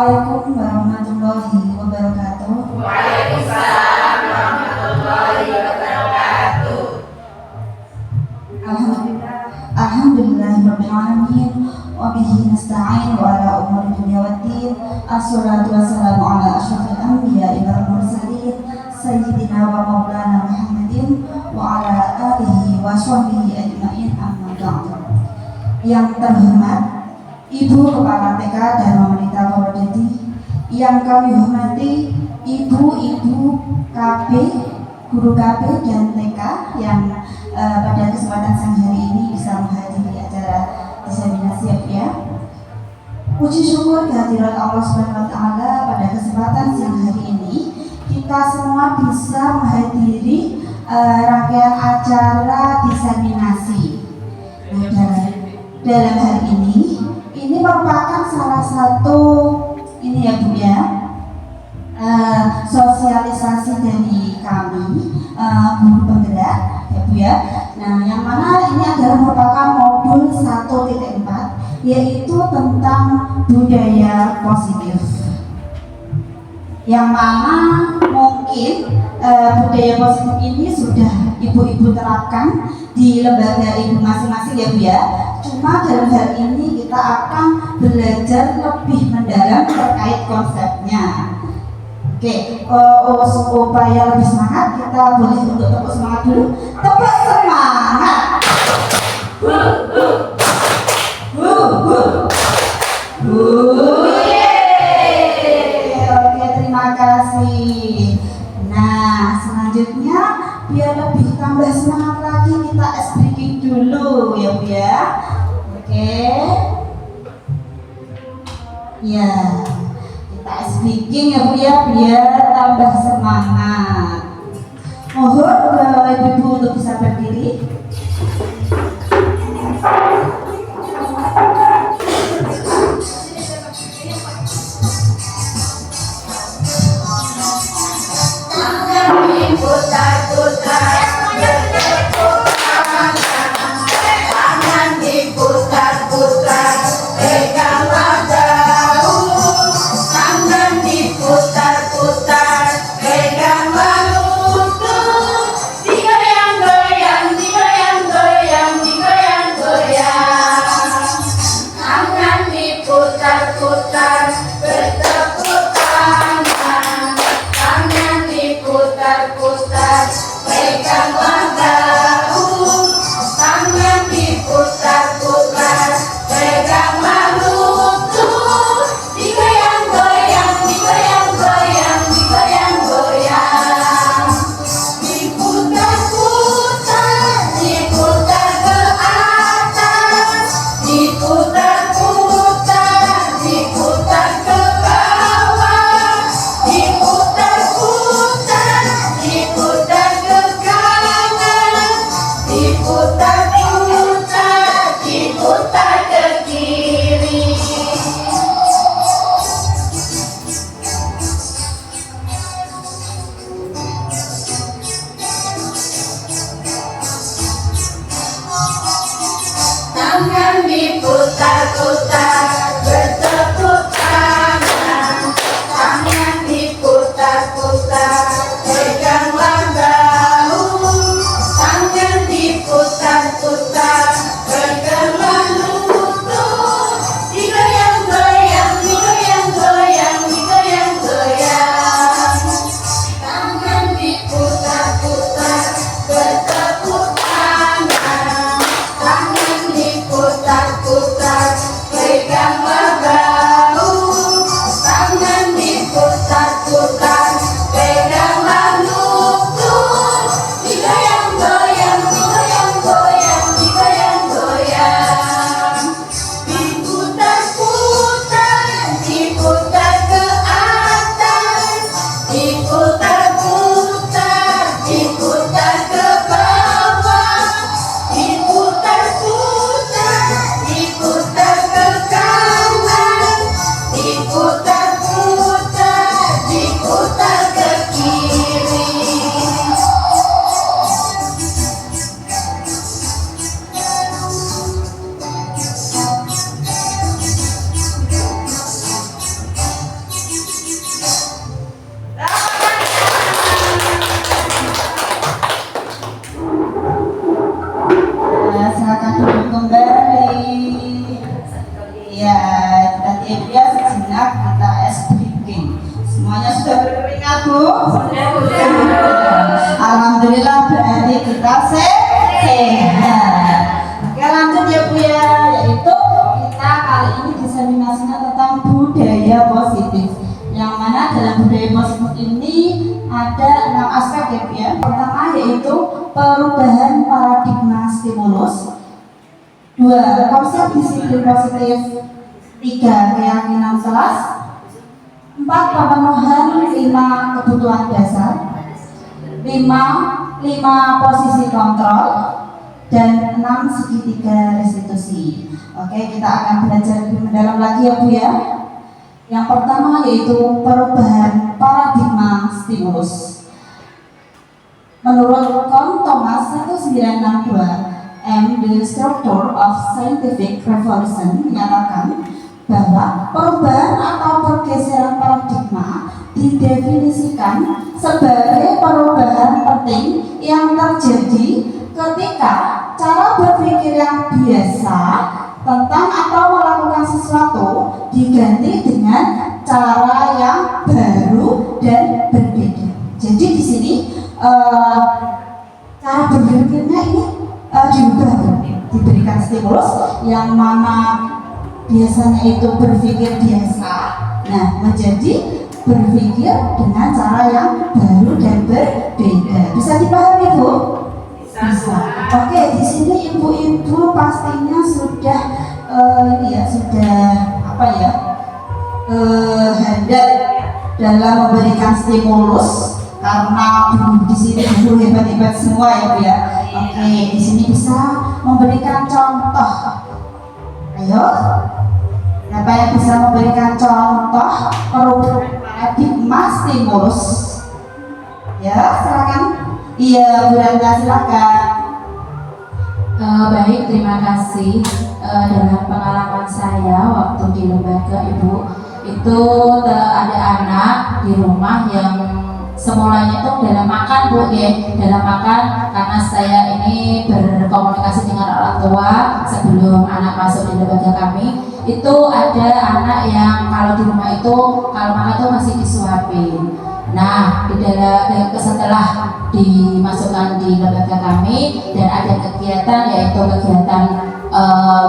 Assalamualaikum warahmatullahi wabarakatuh. Waalaikumsalam warahmatullahi wabarakatuh. Alhamdulillahirabbil alamin wa bihi nasta'in wa ala umuri dunya waddin. Assalatu wassalamu ala asyrafil anbiya'i wal mursalin sayyidina wa maulana Muhammadin wa ala alihi wa sahbihi ajma'in, amma ba'du. Yang terhormat Ibu Kepala TK Dharma Menita Purwodadi, yang kami hormati ibu-ibu KB, guru KB dan TK yang pada kesempatan siang hari ini bisa menghadiri acara diseminasi ya. Puji syukur kehadirat Allah Subhanahu wa taala pada kesempatan siang hari ini kita semua bisa menghadiri rangkaian acara diseminasi. Nah, dalam hari ini merupakan salah satu ini ya Bu ya, sosialisasi dari kami guru penggerak ya Bu ya. Nah, yang mana ini adalah merupakan modul 1.4 yaitu tentang budaya positif, yang mana mungkin budaya positif ini sudah ibu-ibu terapkan di lembaga ibu masing-masing ya Bu ya. Cuma dalam hal ini kita akan belajar lebih mendalam terkait konsepnya. Oke, supaya lebih semangat kita boleh untuk tepuk semangat dulu. Tepuk semangat. Oke, terima kasih. Nah, selanjutnya biar lebih tambah semangat lagi kita ice breaking dulu ya Bu ya. Oke. Ya, kita ice breaking ya Bu ya biar tambah semangat. Mohon ibu-ibu untuk bisa berdiri. silakan duduk kembali. Ya, tadi ya sejenak kita ice breaking. Semuanya sudah berkeringat, Bu? Alhamdulillah, berarti kita sehat. Oke, lanjut ya Bu ya, yaitu kita kali ini diseminasinya tentang budaya positif. Yang mana dalam budaya positif ini ada 6 aspek ya Bu ya. Pertama yaitu perubahan paradigma stimulus. 2. Konsep disiplin positif. 3. Keyakinan kelas. 4. Pemenuhan 5 kebutuhan dasar. 5 posisi kontrol. Dan 6 segitiga restitusi. Oke, kita akan belajar lebih mendalam lagi ya Bu ya. Yang pertama yaitu perubahan paradigma stimulus. Menurut Kohn Thomas 1962, The Structure of Scientific Revolution menyatakan bahwa perubahan atau pergeseran paradigma didefinisikan sebagai perubahan penting yang terjadi ketika cara berpikir yang biasa tentang atau melakukan sesuatu diganti dengan cara yang baru dan berbeda. Jadi di sini cara berpikirnya ini diubah, diberikan stimulus yang mana biasanya itu berpikir biasa, nah menjadi berpikir dengan cara yang baru dan berbeda. Bisa dipahami Bu? Bisa. Oke, di sini ibu-ibu pastinya sudah handal dalam memberikan stimulus karena di sini guru hebat-hebat semua ya Bu ya. Oke, di sini bisa memberikan contoh. Ayo, siapa yang bisa memberikan contoh perubahan paradigma stimulus? Ya, silakan. Iya, Bu Randa, silakan. Baik, terima kasih. Dalam pengalaman saya waktu di lembaga Ibu, itu ada anak di rumah yang semulanya itu dalam makan Bu ya, dalam makan karena saya ini berkomunikasi dengan orang tua sebelum anak masuk di lembaga kami. Itu ada anak yang kalau di rumah itu kalau makan itu masih disuapin. Nah, setelah dimasukkan di lembaga kami dan ada kegiatan yaitu kegiatan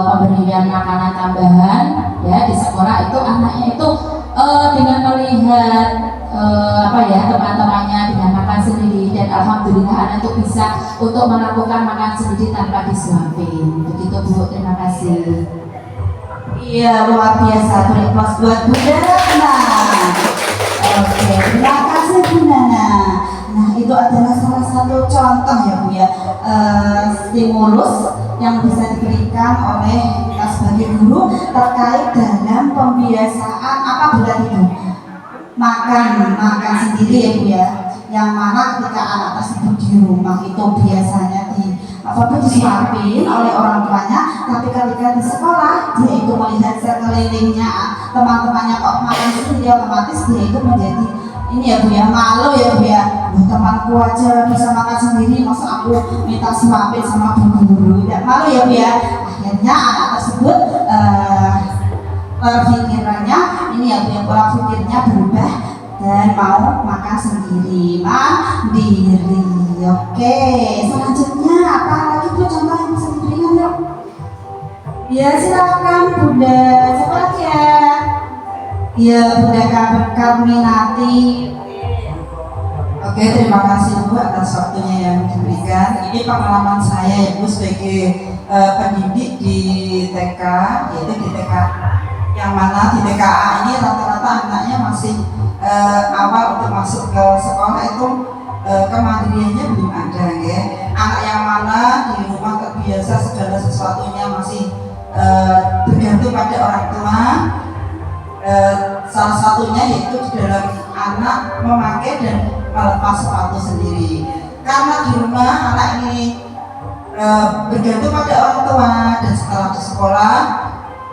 pemberian makanan tambahan ya di sekolah, itu anaknya itu dengan melihat teman-temannya dengan makan sendiri, dan alhamdulillah anak itu bisa untuk melakukan makan sendiri tanpa disuapin. Begitu Bu, terima kasih. Iya, luar biasa. Beri aplaus buat Bu Nana. Oke, terima kasih Bu Nana. Nah, itu adalah salah satu contoh ya Bu ya, stimulus yang bisa diberikan oleh kita sebagai guru terkait dalam pembiasaan apa bulan itu makan sendiri ya Bu ya, yang mana ketika anak tersebut di rumah itu biasanya disuapin oleh orang tuanya, tapi ketika di sekolah dia itu melihat sekelilingnya teman-temannya kok makan sendiri, otomatis dia itu menjadi ini ya Bu ya, malu ya Bu ya. Temanku aja bisa makan sendiri, masa aku minta suapin sama guru, tidak malu ya Bu ya. Akhirnya anak tersebut pikirannya ini ya Bu ya, pola pikirnya berubah dan mau makan sendiri, mandiri. Oke, selanjutnya apa lagi Bu contoh yang bisa diberikan yuk? Ya silakan Bunda, siapa lagi ya? Ya Bunda Karminati. Oke, terima kasih Bu atas waktunya yang diberikan. Ini pengalaman saya ya Bu sebagai pendidik di TK, yaitu di TK yang mana di TKA ini rata-rata anaknya masih awal untuk masuk ke sekolah itu kemandiriannya belum ada ya. Anak yang mana di rumah terbiasa segala sesuatunya masih bergantung pada orang tua. Salah satunya yaitu di dalam anak memakai dan melepas sepatu sendiri. Karena di rumah anak ini bergantung pada orang tua, dan setelah di sekolah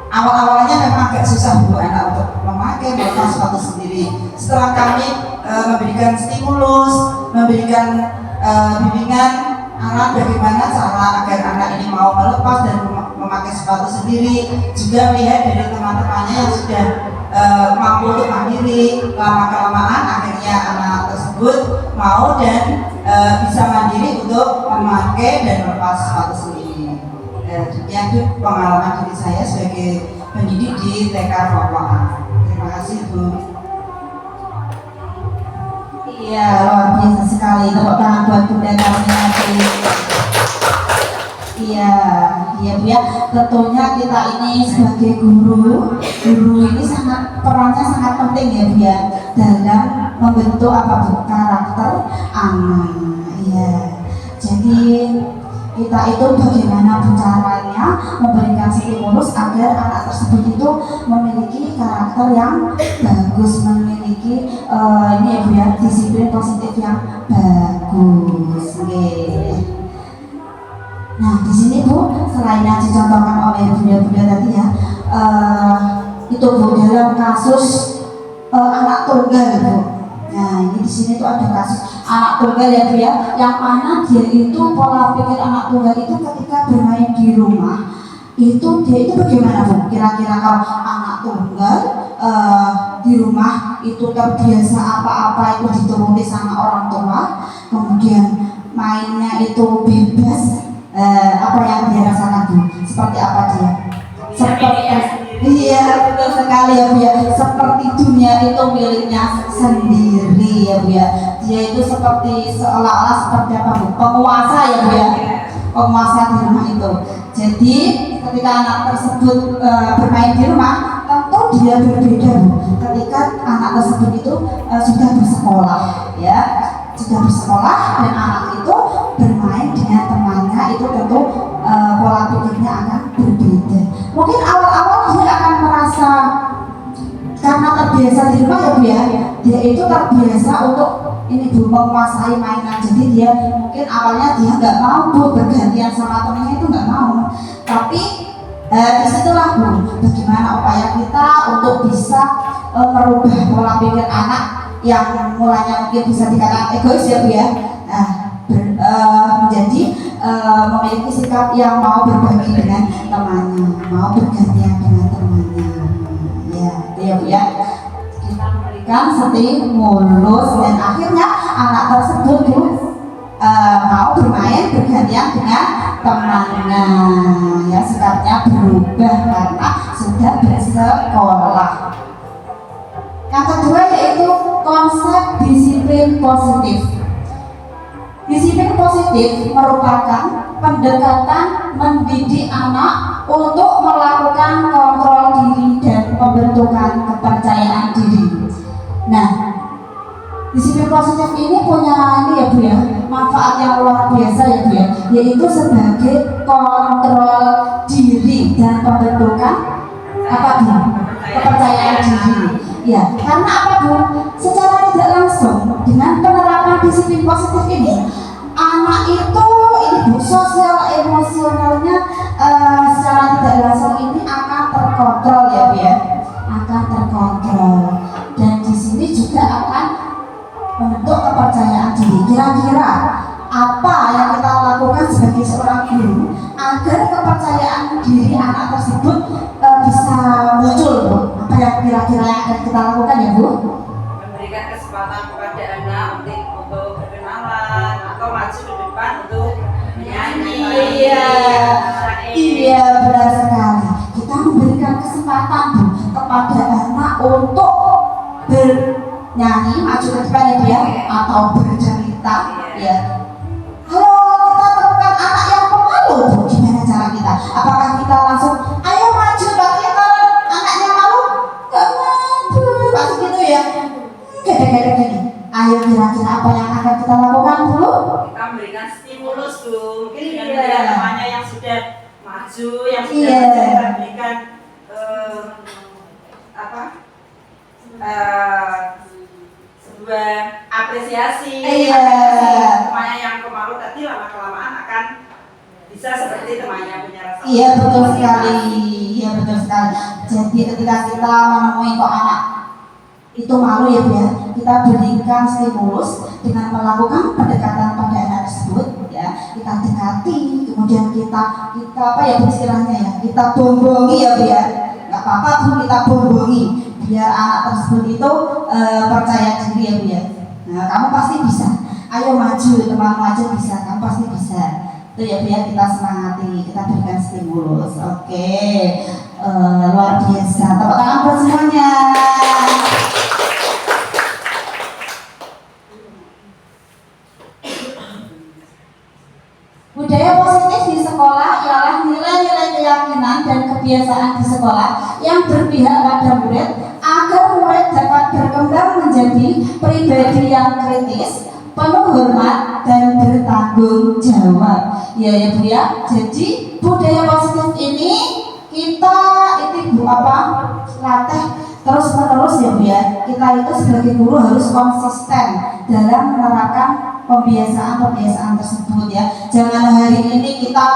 awal-awalnya memang agak susah Bu anak untuk memakai melepas sepatu sendiri. Setelah kami memberikan stimulus, memberikan bimbingan anak bagaimana cara agar anak ini mau melepas dan memakai sepatu sendiri, juga melihat dari teman-temannya yang sudah mampu untuk mandiri. Lama-kelamaan akhirnya anak tersebut mau dan bisa mandiri untuk memakai dan melepas sepatu sendiri. Demikian itu pengalaman diri saya sebagai pendidik di TK Fawwa'ah. Terima kasih Bu. Iya, luar biasa sekali. Tepuk tangan buat Bunda kami. Iya, iya Bu ya. Tentunya kita ini sebagai guru ini perannya sangat penting ya Bu ya, dalam membentuk karakter anak. Iya. Jadi kita itu bagaimana caranya memberikan stimulus agar anak tersebut itu memiliki karakter yang bagus, memiliki ini ya Bu ya, disiplin positif yang bagus. Nah di sini Bu, selain yang dicontohkan oleh bunda-bunda tadi ya, itu Bu dalam kasus anak tunggal Bu. Nah ini di sini tuh ada kasus anak tunggal ya Bu ya, yang mana dia itu pola pikir anak tunggal itu ketika bermain di rumah itu dia itu bagaimana Bu? Kira-kira kalau anak tunggal di rumah itu terbiasa apa-apa itu dituruti sama orang tua, kemudian mainnya itu bebas, apa yang dia rasakan Bu? Seperti apa dia? Iya betul sekali ya Bu ya, seperti dunia itu miliknya sendiri ya Bu ya. Dia itu seperti seolah-olah seperti apa Bu? Penguasa ya Bu ya, penguasa di rumah itu. Jadi ketika anak tersebut bermain di rumah, tentu dia berbeda Bu. Ketika anak tersebut itu sudah bersekolah ya, sudah bersekolah dan anak itu bermain dengan temannya, itu tentu pola pikirnya akan berbeda. Mungkin awal-awal dia akan merasa karena terbiasa di rumah ya Bu ya, dia itu terbiasa untuk ini Bu menguasai mainan. Jadi dia mungkin awalnya dia nggak mau Bu bergantian sama temennya, itu nggak mau. Tapi disitulah Bu bagaimana upaya kita untuk bisa merubah pola pikir anak yang mulanya mungkin bisa dikatakan egois ya Bu ya, menjadi memiliki sikap yang mau berbagi dengan temannya, mau bergantian dengan temannya. Ya Bu ya, kita memberikan stimulus dan akhirnya anak tersebut Bu mau bermain bergantian dengan temannya. Ya sikapnya berubah karena sudah bersekolah. Yang kedua yaitu konsep disiplin positif. Disiplin positif merupakan pendekatan mendidik anak untuk melakukan kontrol diri dan pembentukan kepercayaan diri. Nah, disiplin positif ini punya ini ya Bu ya, manfaat yang luar biasa ya Bu ya, yaitu sebagai kontrol diri dan pembentukan apa Bu? Kepercayaan diri. Ya, karena apa Bu? Secara tidak langsung dengan penerapan disiplin positif ini, anak itu ini Bu, sosial emosionalnya secara tidak langsung ini akan terkontrol ya Bu ya, akan terkontrol, dan di sini juga akan membentuk kepercayaan diri. Kira-kira apa yang kita lakukan sebagai seorang guru agar kepercayaan diri anak tersebut bisa muncul Bu? Apa yang kira-kira yang akan kita lakukan ya Bu? Memberikan kesempatan kepada anak untuk berkenalan atau maju ke depan untuk menyanyi. Iya benar sekali. Kita memberikan kesempatan Bu kepada anak untuk bernyanyi, maju ke depan ya Bu ya, atau bercerita ya. Kalau kita temukan anak yang pemalu Bu, gimana cara kita? Apakah kita langsung ayo maju, tapi kalau anaknya malu nggak maju pasti gitu ya, gede-gede gini. Ayo kira-kira apa yang akan kita lakukan Bu? Kita memberikan stimulus Bu, mungkin dengan temannya yang sudah maju, yang sudah Iya. kita berikan sebuah apresiasi. Iya. Temannya yang pemalu tadi lama-kelamaan akan bisa seperti temannya punya rasa. Iya betul sekali, iya betul sekali. Jadi ketika kita menemui kok anak itu malu ya Bu ya, kita berikan stimulus dengan melakukan pendekatan pada anak tersebut ya, kita dekati, kemudian kita apa ya istilahnya ya, kita bombongi ya Bu ya, nggak apa-apa Bu, kita bombongi biar anak tersebut itu percaya diri ya Bu ya. Nah, kamu pasti bisa, ayo maju, temanmu aja bisa, kamu pasti bisa. Itu ya Bu ya, kita semangati, kita berikan stimulus. Oke, luar biasa, tepuk tangan buat semuanya. Budaya positif di sekolah ialah nilai-nilai keyakinan dan kebiasaan di sekolah yang berpihak pada murid agar murid dapat berkembang menjadi pribadi yang kritis, penuh hormat dan bertanggung jawab. Ya ya Bu ya. Jadi budaya positif ini kita itu Bu latih terus menerus ya Bu ya. Kita itu sebagai guru harus konsisten dalam menerapkan pembiasaan tersebut ya. Jangan hari ini kita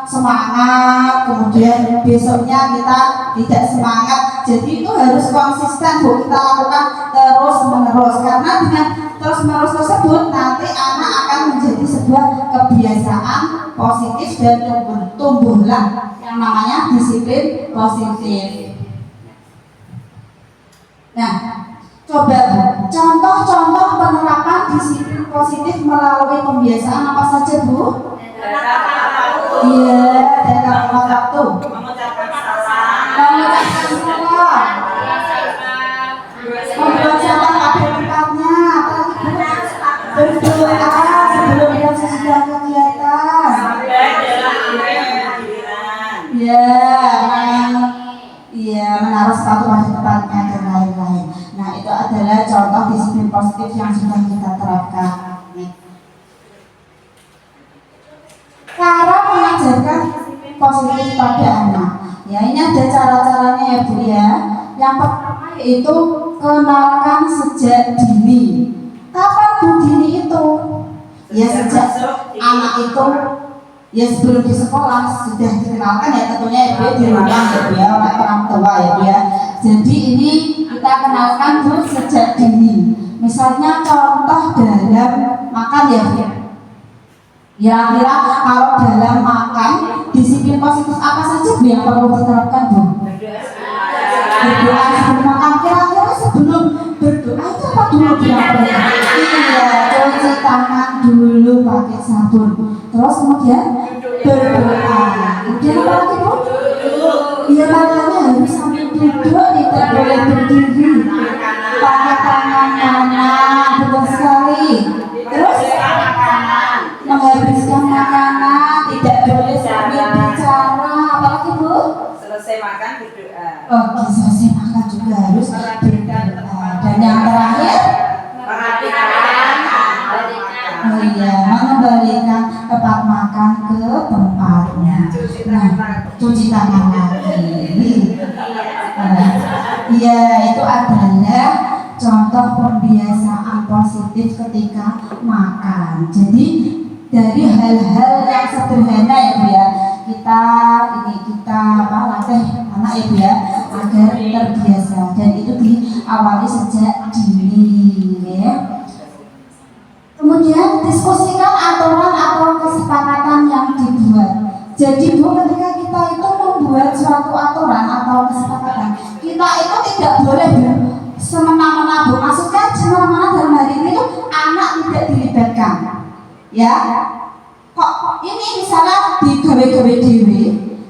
semangat, kemudian besoknya kita tidak semangat. Jadi itu harus konsisten Bu, kita lakukan terus menerus, karena dengan terus menerus tersebut nanti anak akan menjadi sebuah kebiasaan positif dan tumbuhlah yang namanya disiplin positif. Nah, coba Bu, contoh-contoh penerapan disiplin positif melalui pembiasaan apa saja Bu? Iya, dan waktu. Mengucapkan salam. Mengucapkan salam. Membuat salam pada tempatnya. Berdoa sebelum dan sesudah kegiatan. Iya, menaruh sepatu pada tempatnya dan lain-lain. Nah, itu adalah contoh disiplin positif yang sudah kita terapkan. Cara mengajarkan disiplin positif pada anak. Ya, ini ada cara-caranya ya Bu ya. Yang pertama yaitu kenalkan sejak dini. Kapan Bu dini itu? Ya sejak anak itu ya sebelum di sekolah sudah dikenalkan ya, tentunya ya Bu di rumah ya Bu ya, oleh orang tua ya Bu ya. Jadi ini kita kenalkan Bu sejak dini. Misalnya contoh dalam makan ya Bu. Ya kira kalau dalam makan disiplin positif apa saja Bu yang perlu diterapkan Bu? Berdoa sebelum makan. Kira-kira sebelum berdoa itu apa dulu yang perlu? Iya, cuci tangan dulu pakai sabun. Terus kemudian berdoa. Kemudian apa lagi Bu? Iya, makanya harus sambil duduk, tidak boleh berdiri. Pakai tangan kanan, betul sekali. Terus menghabiskan makanan, tidak boleh sambil bicara. Apalagi Bu? Selesai makan berdoa. Oke, selesai makan juga harus berdoa. Dan yang terakhir, oh iya, mengembalikan tempat makan ke tempatnya. Nah, cuci tangan lagi. Iya, itu adalah contoh pembiasaan positif ketika makan. Jadi dari hal-hal yang sederhana ya Bu ya, kita latih anak ya Bu ya agar terbiasa, dan itu diawali sejak dini ya. Kemudian diskusikan aturan atau kesepakatan yang dibuat. Jadi Bu, ketika kita itu membuat suatu aturan atau kesepakatan, kita itu tidak boleh semena-mena Bu. Maksudnya semena-mena dalam hari ini tuh anak tidak dilibatkan. Ya, kok ini misalnya di gawe-gawe dewe,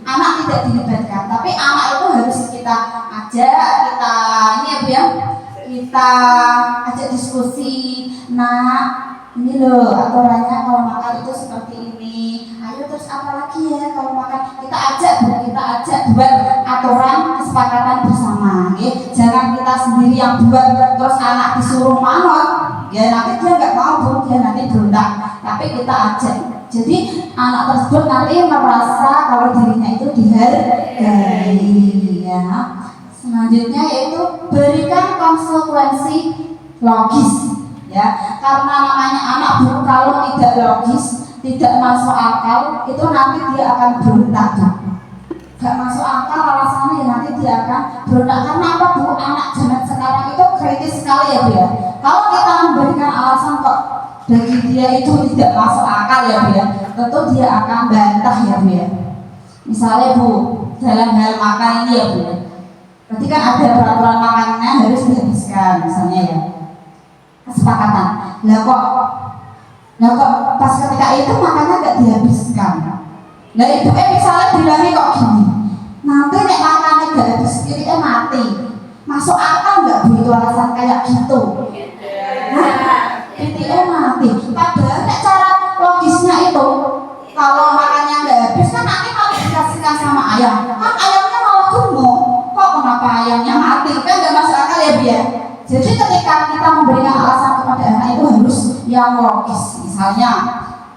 anak tidak dilibatkan, tapi anak itu harus kita ajak, kita ini ya Bu ya, kita ajak diskusi. Nah, ini loh aturannya kalau makan itu seperti ini. Ayo terus apa lagi ya kalau makan? Kita ajak buat aturan kesepakatan bersama. Ya. Jangan kita sendiri yang buat terus anak disuruh manut. Ya nanti dia nggak mau Bu, dia nanti berontak. Tapi kita ajak. Jadi anak tersebut nanti merasa kalau dirinya itu dihargai. Ya. Selanjutnya yaitu berikan konsekuensi logis. Ya, karena namanya anak Bu, kalau tidak logis, tidak masuk akal, itu nanti dia akan berontak. gak masuk akal alasannya, ya nanti dia akan berontak. Karena apa Bu? Anak zaman sekarang itu kritis sekali ya Bu ya. Kalau kita memberikan alasan kok bagi dia itu tidak masuk akal ya Bu ya, tentu dia akan bantah ya Bu ya. Misalnya Bu, dalam hal makan ini ya Bu ya, berarti kan ada peraturan makanannya harus dihabiskan misalnya ya, kesepakatan. Lah kok pas ketika itu makannya gak dihabiskan. Nah ibu misalnya bilangnya kok gini, nanti nek makannya gak habis ini mati. Masuk akal gak Bu itu alasan kayak gitu? Nah, titiknya mati. Padahal nek cara logisnya itu, kalau makannya gak habis kan nanti kalau dikasihkan sama ayam, kan ayamnya malah gemuk. Kok kenapa ayamnya mati? Kan gak masuk akal ya Bu ya. Jadi ketika kita memberikan alasan kepada anak itu harus yang logis. Misalnya,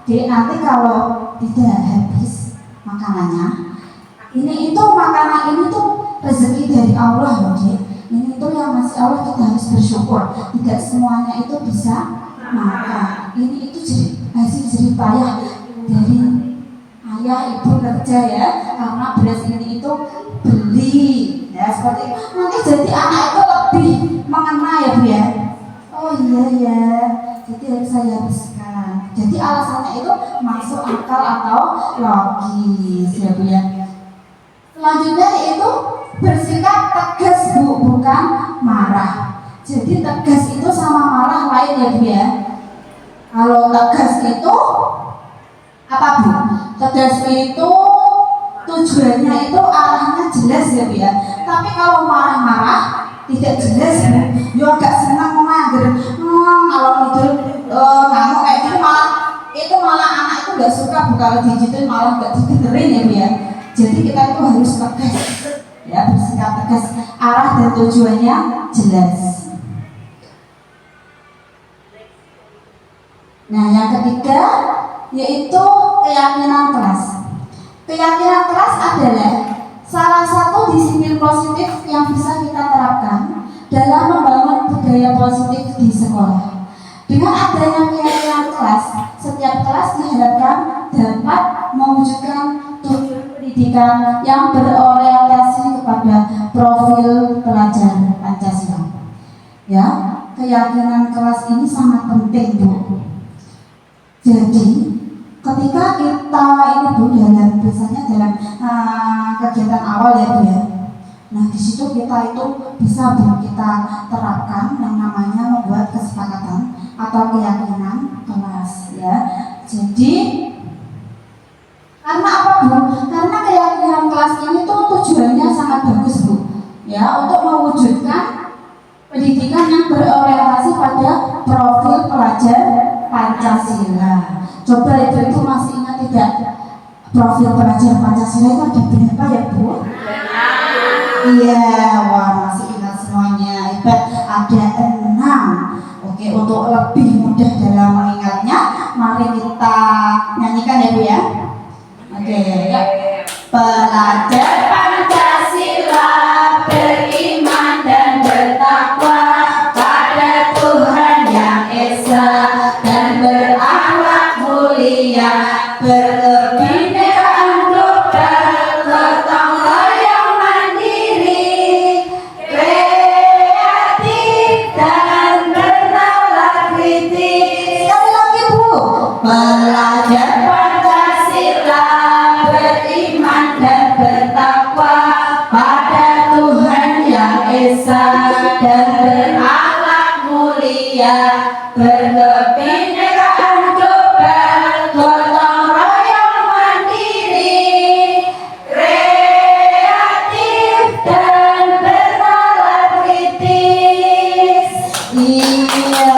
Dek nanti kalau tidak habis makanannya, ini itu makanan ini tuh rezeki dari Allah loh Dek. Ini tuh yang masih Allah, kita harus bersyukur. Tidak semuanya itu bisa makan. Ini itu hasil jerih payah dari ayah ibu kerja ya, karena beras ini itu beli ya seperti itu. Nanti jadi anak itu lebih mengena ya Bu ya. Oh iya ya, jadi harus saya habiskan. Jadi alasannya itu masuk akal atau logis ya Bu ya. Selanjutnya itu bersikap tegas Bu, bukan marah. Jadi tegas itu sama marah lain ya Bu ya. Kalau tegas itu apa Bu? Tegas itu tujuannya itu arahnya jelas ya Bu ya. Tapi kalau marah-marah tidak jelas Bu, yo agak senang mager. Kalau itu ngamuk kayak gitu malah anak itu nggak suka Bu, kalau digituin malah nggak didengerin ya Bu ya. Jadi kita itu harus tegas ya, bersikap tegas, arah dan tujuannya jelas. Nah yang ketiga yaitu keyakinan keras. Keyakinan keras adalah salah satu disiplin positif yang bisa kita terapkan dalam membangun budaya positif di sekolah. Dengan adanya keyakinan keras, setiap kelas diharapkan dapat mewujudkan tujuan pendidikan yang berorientasi kepada profil pelajar Pancasila. Ya, keyakinan kelas ini sangat penting Bu. Jadi ketika kita ini Bu biasanya dalam kegiatan awal ya Bu ya. Nah di situ kita itu bisa Bu kita terapkan yang namanya membuat kesepakatan atau keyakinan kelas ya. Jadi karena apa Bu? Karena keyakinan kelas ini tuh tujuannya sangat bagus Bu ya, untuk mewujudkan pendidikan yang berorientasi pada profil pelajar Pancasila. Coba itu masih ingat tidak? Profil pelajar Pancasila itu ada berapa ya Bu? Iya, wah masih ingat semuanya. Hebat, ada 6. Oke, untuk lebih mudah dalam mengingatnya, mari kita nyanyikan ya Bu ya. Oke, ya. Pelajar Pancasila beriman dan bertakwa pada Tuhan yang Esa dan berakhlak mulia, berkebinekaan global, gotong royong mandiri, kreatif dan bernalar kritis. Sekali lagi Bu, pelajar Pancasila beriman dan bertakwa pada Tuhan yang Esa dan berakhlak mulia, berkebinekaan global, gotong royong mandiri, kreatif dan bernalar kritis. Iya,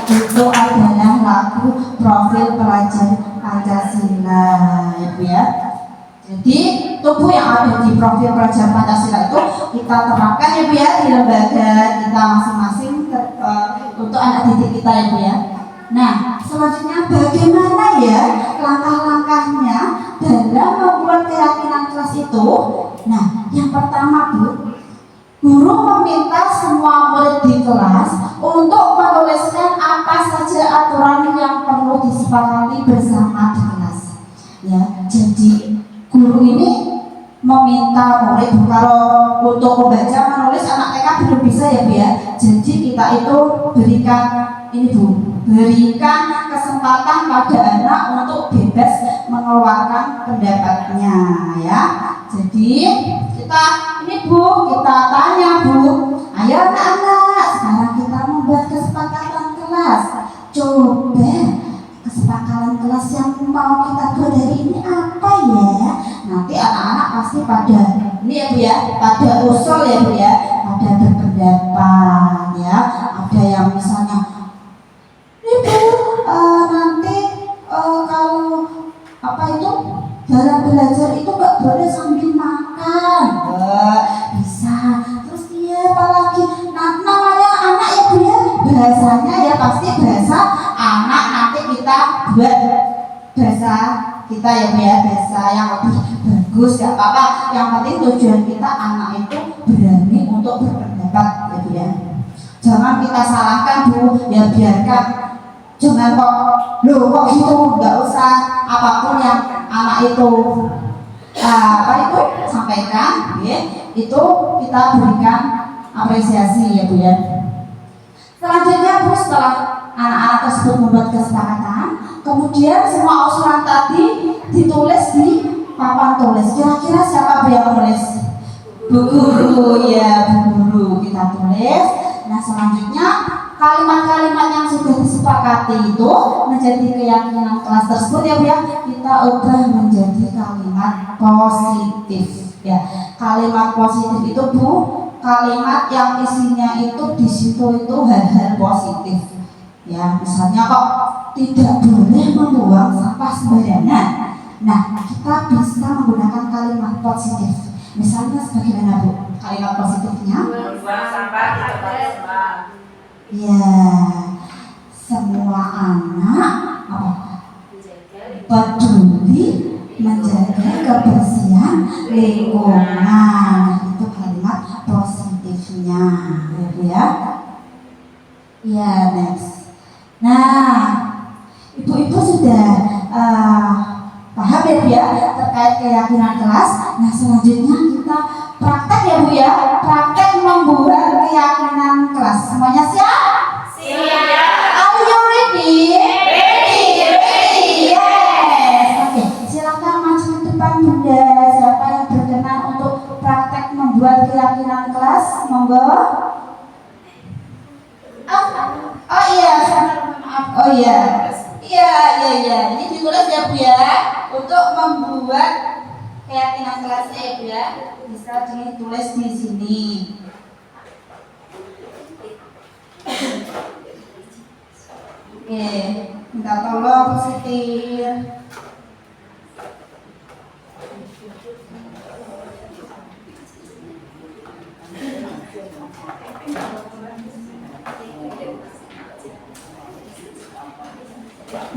itu adalah lagu profil pelajar Pancasila ya Bu ya. Jadi tubuh yang ada di profil pelajar Pancasila itu kita terapkan ya Bu ya di lembaga kita masing-masing untuk anak didik kita ya Bu ya. Nah selanjutnya bagaimana ya langkah-langkahnya dalam membuat keyakinan kelas itu? Nah yang pertama Bu, guru meminta semua murid di kelas untuk menuliskan apa saja aturan yang perlu disepakati bersama di kelas. Ya, jadi guru ini untuk membaca menulis anak TK belum bisa ya Bu ya. Jadi kita itu berikan ini Bu, berikan kesempatan pada anak untuk bebas mengeluarkan pendapatnya ya. Jadi kita ini Bu, kita tanya Bu, ayo anak-anak sekarang kita membuat kesepakatan kelas. Coba kesepakatan kelas yang mau kita buat hari ini apa ya? Nanti anak-anak pasti pada ini ya Bu ya, pada usul ya Bu ya, pada berpendapat ya. Ada yang misalnya Ibu nanti kalau apa itu dalam belajar itu nggak boleh sambil makan. Bisa. Terus dia apalagi namanya anak ya Bu ya, bahasanya ya pasti bahasa anak. Nanti kita buat bahasa kita ya Bu ya, bahasa yang lebih bagus ya apa-apa. Yang penting tujuan kita anak itu berani untuk berpendapat ya Bu ya. Jangan kita salahkan Bu, ya biarkan. Jangan kok gitu, nggak usah apapun yang anak itu sampaikan ya, itu kita berikan apresiasi ya Bu ya. Selanjutnya Bu, setelah anak-anak tersebut membuat kesepakatan, kemudian semua usulan tadi ditulis di papan tulis. Kira-kira siapa Bu yang menulis? Bu Guru ya, Bu Guru kita tulis. Nah selanjutnya kalimat-kalimat yang sudah disepakati itu menjadi keyakinan kelas tersebut ya Bu ya, kita ubah menjadi kalimat positif ya. Kalimat positif itu Bu, kalimat yang isinya itu di situ itu hal-hal positif ya. Misalnya kok tidak boleh membuang sampah sembarangan. Nah kita bisa menggunakan kalimat positif. Misalnya sebagaimana Bu kalimat positifnya? Membuang sampah di tempat sembarangan. Ya, semua anak peduli menjaga kebersihan lingkungan. Itu kalimat positifnya, ya Bu ya. Ya, next. Nah, ibu-ibu sudah paham ya Bu ya terkait keyakinan kelas. Nah, selanjutnya kita praktek ya Bu ya, praktek membuat keyakinan kelas. Semuanya siap? Siap. Are you ready? Ready. Yes. Oke, silakan maju ke depan Bunda. Siapa yang berkenan untuk praktek membuat keyakinan kelas? Monggo. Oh iya, maaf. Oh iya. Iya. Ini ditulis ya Bu ya, untuk membuat keyakinan kelasnya ya Bu ya. Bisa ditulis di sini. Oke, minta tolong setir.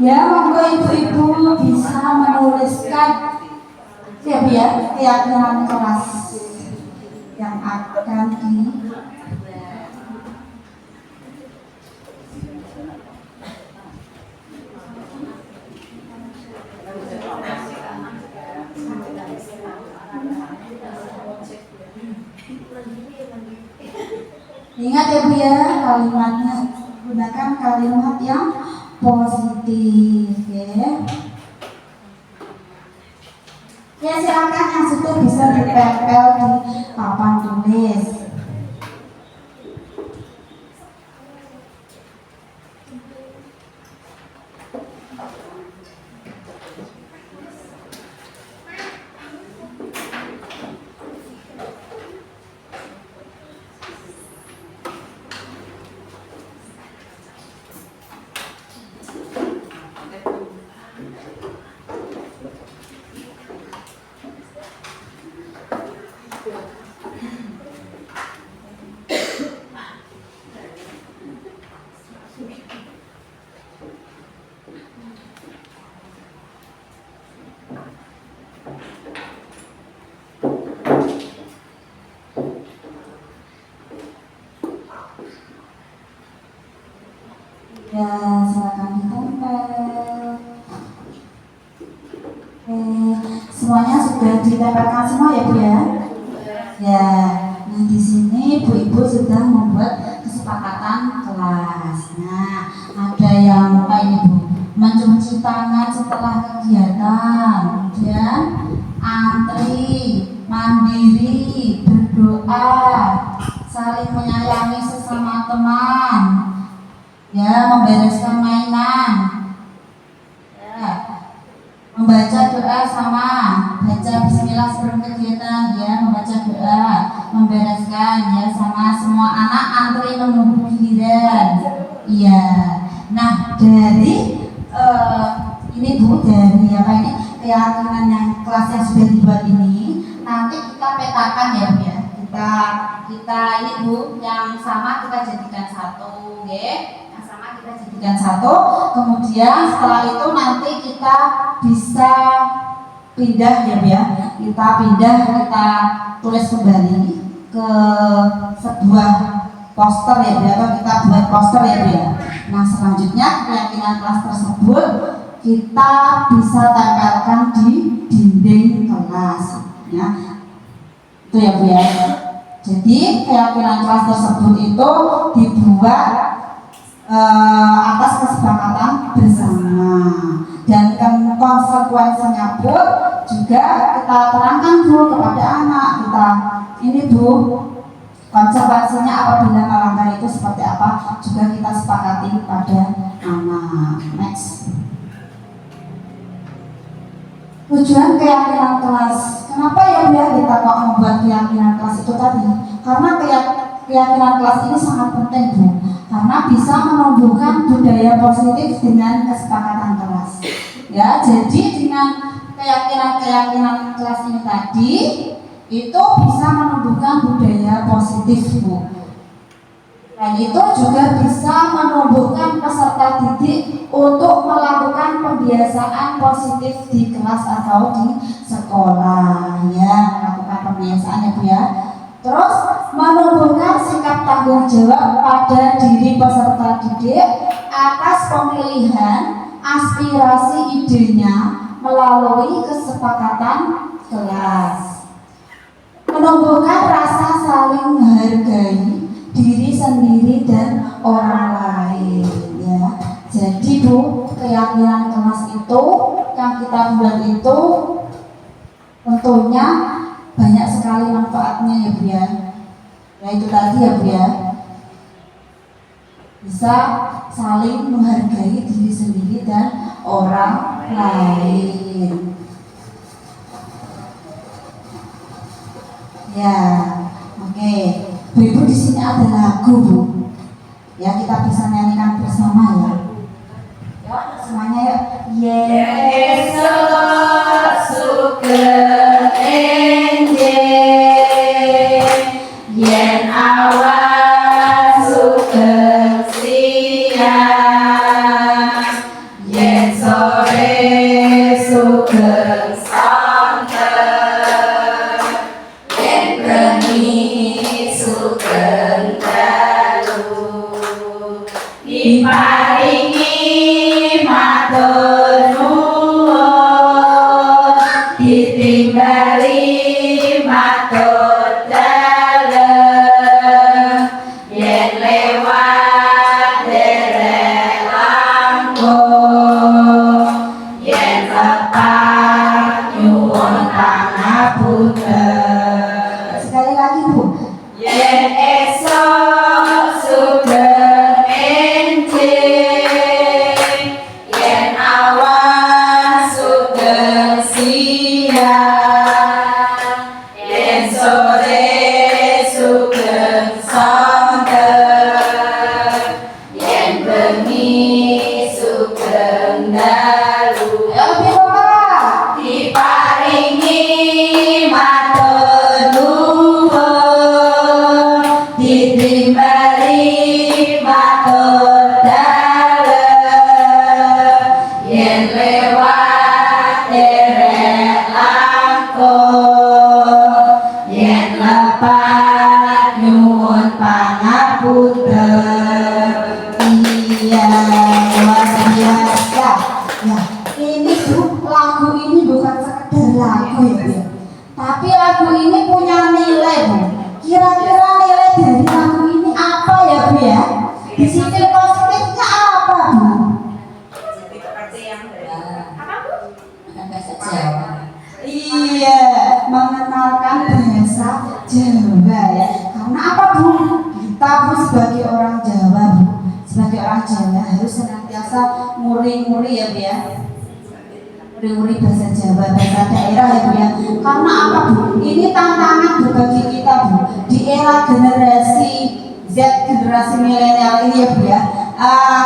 Ya, monggo ibu-ibu bisa menuliskan ya Bu ya, keyakinan kelas yang akan di ingat ya Bu ya, kalimatnya gunakan kalimat yang positif ya. Ya silakan yang sudah bisa ditempel di papan tulis. Ya, silakan ditempel. Semuanya sudah ditempelkan semua ya Bu ya? Ya, Nah, di sini ibu-ibu sudah membuat kesepakatan kelas. Nah, ada yang apa ini Bu? Mencuci tangan setelah kegiatan, kemudian antri, mandiri, berdoa, saling menyayangi sesama teman, ya, membereskan mainan, ya, membaca doa sama, baca bismillah sebelum kegiatan, ya, membaca doa, membereskan, ya, sama semua anak antri menunggu giliran, iya. Nah, dari ini Bu, dari apa ini keyakinan yang kelas yang sudah dibuat ini, nanti kita petakan ya Bu ya. Kita ini Bu, yang sama kita jadikan satu, ya. Yang sama kita jadikan satu. Kemudian setelah itu nanti kita bisa pindah ya Bu ya. Kita pindah, kita tulis kembali ke sebuah poster ya Bu, atau kita buat poster ya Bu ya. Nah, selanjutnya keyakinan kelas tersebut kita bisa tempelkan di dinding kelas ya. Itu ya Bu ya. Jadi keyakinan kelas tersebut itu dibuat atas kesepakatan bersama, dan konsekuensinya pun juga kita terangkan Bu kepada anak kita. Ini Bu, konsekuensinya apabila melanggar itu seperti apa juga kita sepakati pada anak. Next. Tujuan keyakinan kelas. Kenapa ya kita kok membuat keyakinan kelas itu tadi? Karena keyakinan kelas ini sangat penting Bu, karena bisa menumbuhkan budaya positif dengan kesepakatan kelas. Ya, jadi dengan keyakinan kelas ini tadi itu bisa menumbuhkan budaya positif Bu. Dan itu juga bisa menumbuhkan peserta didik untuk melakukan pembiasaan positif di kelas atau di sekolah, ya, melakukan pembiasaan ya Bu ya. Terus menumbuhkan sikap tanggung jawab pada diri peserta didik atas pemilihan aspirasi idenya melalui kesepakatan kelas. Menumbuhkan rasa saling menghargai diri sendiri dan orang lain, ya. Jadi Bu, keyakinan kelas itu yang kita buat itu tentunya banyak sekali manfaatnya ya Bu ya. Ya itu tadi ya Bu ya, bisa saling menghargai diri sendiri dan orang lain. Ya, oke. Bu, di sini ada lagu Bu. Ya, kita bisa nyanyikan bersama ya. Ya, semuanya ya. Yesus suka enje, yen awan suka siang, yen sore suka santai, yen bengi suka dalu, diparingi matur nuwun, ditimbali matur dalem, yen lewat derek langkung, yen tepat nyuwun pangapunten. Sekali lagi Bu. Yen esok sugeng enjing, yen awan sugeng siang, yen sore sugeng sonten, yen bengi sugeng dalu. Ayo lebih Bapak. Diparingi matur nuwun, ditimbali matur dalem, yen lewat derek langkung, yen lepat nyuwun pangapunten. Iya, luar biasa. Ya, ini Bu, lagu ini bukan sekedar lagu ya Bu, tapi lagu ini punya nilai Bu. Kira-kira Bu sebagai orang Jawa, Bu, sebagai orang Jawa harus senantiasa nguri-nguri ya Bu ya, nguri-nguri bahasa Jawa, bahasa daerah ya Bu ya. Karena apa Bu? Ini tantangan Bu bagi kita Bu di era generasi Z, generasi milenial ini ya Bu ya.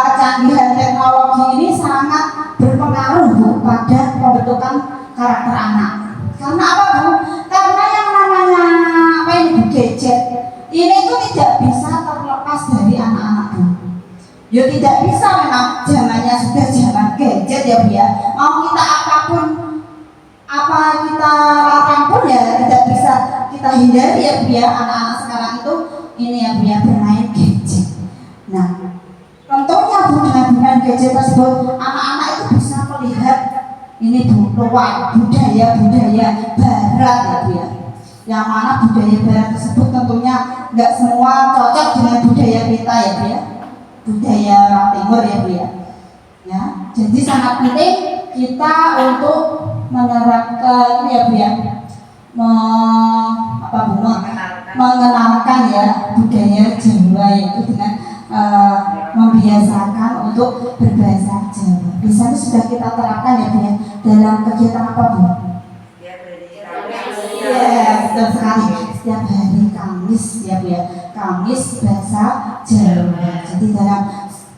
Kecanggihan teknologi ini sangat berpengaruh Bu pada pembentukan karakter anak. Karena apa Bu? Karena yang namanya apa ini Bu, gadget ini tuh tidak bisa terlepas dari anak-anak Bu. Ya tidak bisa, memang zamannya sudah zaman gadget ya Bu ya. Mau kita apapun, apa kita larang pun ya tidak bisa kita hindari ya Bu ya. Anak-anak sekarang itu ini ya Bu ya, bermain gadget. Nah, tentunya Bu dengan bermain gadget tersebut anak-anak itu bisa melihat ini Bu, luar budaya barat ya Bu ya. Yang mana budaya barat tersebut tentunya nggak semua cocok dengan budaya kita ya Bu ya, budaya orang timur ya Bu ya. Ya, jadi sangat penting kita untuk menerapkan ini ya Bu ya, mengenalkan ya budaya Jawa itu dengan membiasakan untuk berbahasa Jawa. Bisa sudah kita terapkan ya Bu ya dalam kegiatan apa Bu? Ya, betul sekali. Setiap hari Kamis ya Bu ya, Kamis bahasa Jawa. Jadi dalam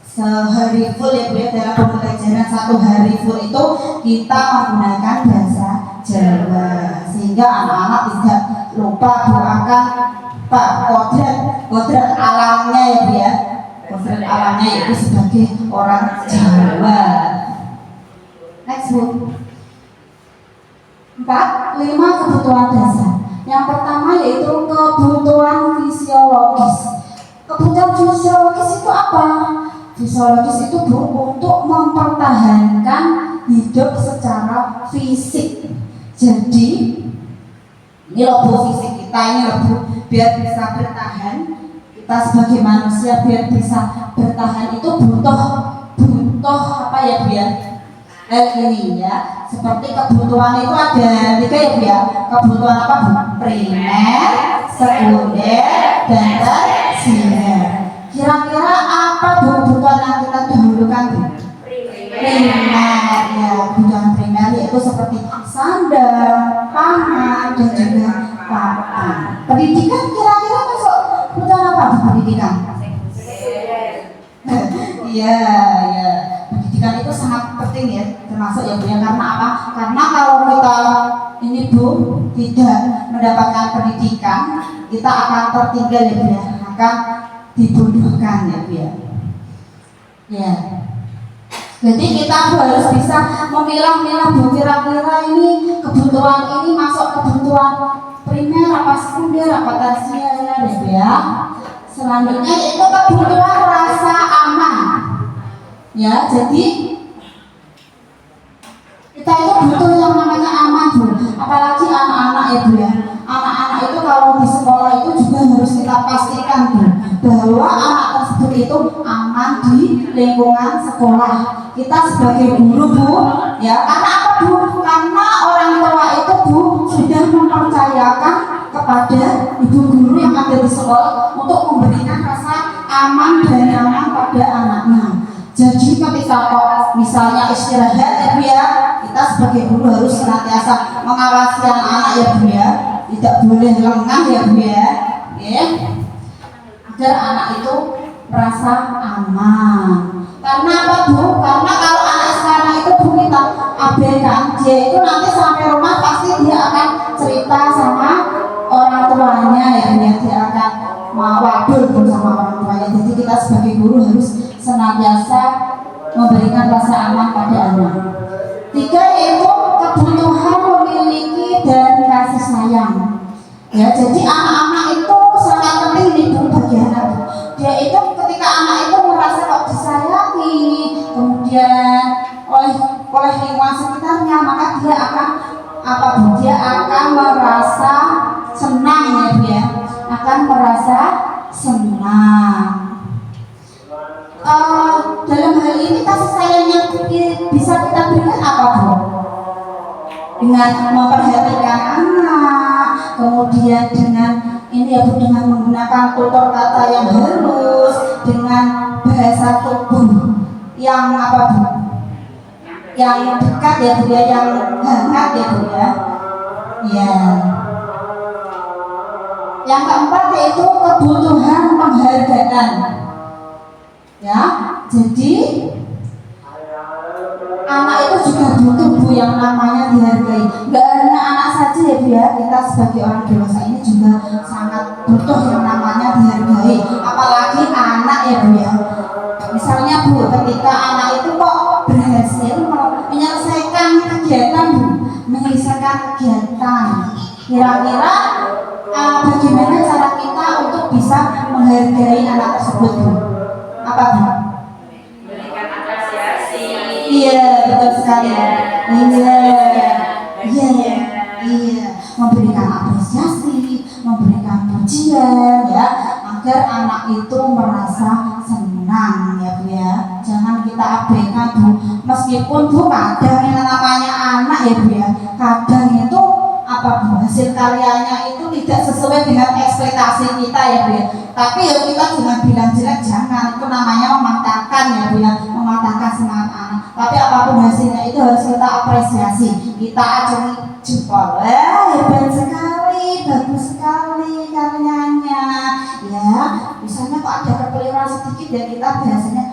sehari full ya Bu ya, dalam pembelajaran 1 hari full itu kita menggunakan bahasa Jawa sehingga anak-anak tidak lupa Bu akan kodrat alamnya ya Bu ya, kodrat alamnya itu sebagai orang Jawa. Next Bu. 4, 5 kebutuhan dasar. Yang pertama yaitu kebutuhan fisiologis. Kebutuhan fisiologis itu apa? Fisiologis itu Bu untuk mempertahankan hidup secara fisik. Jadi ini loh Bu, fisik kita ini loh Bu, biar bisa bertahan, kita sebagai manusia biar bisa bertahan itu butuh apa ya Bu ya? Ini ya, seperti kebutuhan itu ada 3 ya Bu ya. Kebutuhan apa Bu? Primer, sekunder, dan tersier. Kira-kira apa Bu kebutuhan yang kita dahulukan Bu? Primer ya, kebutuhan primer yaitu seperti sandang, pangan, dan juga papan. Pendidikan kira-kira masuk kebutuhan apa Bu pendidikan? Iya, ya. Pendidikan itu sangat penting ya, termasuk ya Bu ya. Karena apa? Karena kalau kita ini Bu tidak mendapatkan pendidikan, kita akan tertinggal ya Bu ya, akan dibodohkan ya Bu ya. Ya. Jadi kita harus bisa memilah-milah Bu, kira-kira ini kebutuhan ini masuk kebutuhan primer apa sekunder apa tersier ya Bu ya. Selanjutnya yaitu kebutuhan rasa aman. Ya, jadi kita itu butuh yang namanya aman Bu. Apalagi anak-anak ya Bu ya. Anak-anak itu kalau di sekolah itu juga harus kita pastikan Bu bahwa anak tersebut itu aman di lingkungan sekolah. Kita sebagai guru Bu ya, karena apa Bu? Karena orang tua itu Bu sudah mempercayakan kepada ibu guru yang ada di sekolah untuk memberikan rasa aman dan nyaman pada anaknya. Jadi ketika kok misalnya istirahat ya Bu ya, kita sebagai guru harus senantiasa mengawasi anak-anak ya Bu ya, tidak boleh lengah ya Bu ya, agar anak itu merasa aman. Karena apa Bu? Karena kalau anak sekarang itu Bu kita abaikan, dia itu nanti sampai rumah pasti dia akan cerita sama orang tuanya ya Bu ya, dia akan wadul bersama orang tuanya. Jadi kita sebagai guru harus senantiasa memberikan rasa aman pada anak. 3 yaitu kebutuhan memiliki dan kasih sayang. Ya, jadi anak-anak itu sangat penting nih Bu bagi anak. Dia itu ketika anak itu merasa kok disayangi, kemudian oleh lingkungan sekitarnya, maka dia akan apa Bu? Dia akan merasa senang ya Bu ya, akan merasa senang. Dalam hal ini kasih sayang yang bisa kita berikan apa Bu? Dengan memperhatikan anak, kemudian dengan ini ya Bu, dengan menggunakan tutur kata yang halus, dengan bahasa tubuh yang apa Bu, yang dekat ya Bu ya, yang hangat ya Bu ya. Ya. Yang keempat yaitu kebutuhan penghargaan. Ya, jadi anak itu juga butuh Bu yang namanya dihargai. Gak hanya anak saja ya Bu ya, kita sebagai orang dewasa ini juga sangat butuh yang namanya dihargai. Apalagi anak ya Bu ya. Misalnya Bu, ketika anak itu kok berhasil menyelesaikan kegiatan Bu, menyelesaikan kegiatan, kira-kira bagaimana cara kita untuk bisa menghargai anak tersebut Bu? Apa Bu? Berikan apresiasi. Iya, betul sekali. Iya, memberikan apresiasi, memberikan pujian ya, agar anak itu merasa senang ya Bu ya. Jangan kita abaikan Bu, meskipun Bu kadang yang namanya anak ya Bu ya, kadang itu apa Bu, hasil karyanya itu tidak sesuai dengan ekspektasi kita ya Bu ya. Tapi ya kita jangan bilang jelek, jangan, itu namanya mematahkan ya Bu ya, mematahkan semangat anak. Tapi apapun hasilnya itu harus kita apresiasi, kita acungi jempol. Hebat sekali, bagus sekali karyanya ya. Misalnya kok ada kekeliruan sedikit ya, kita biasanya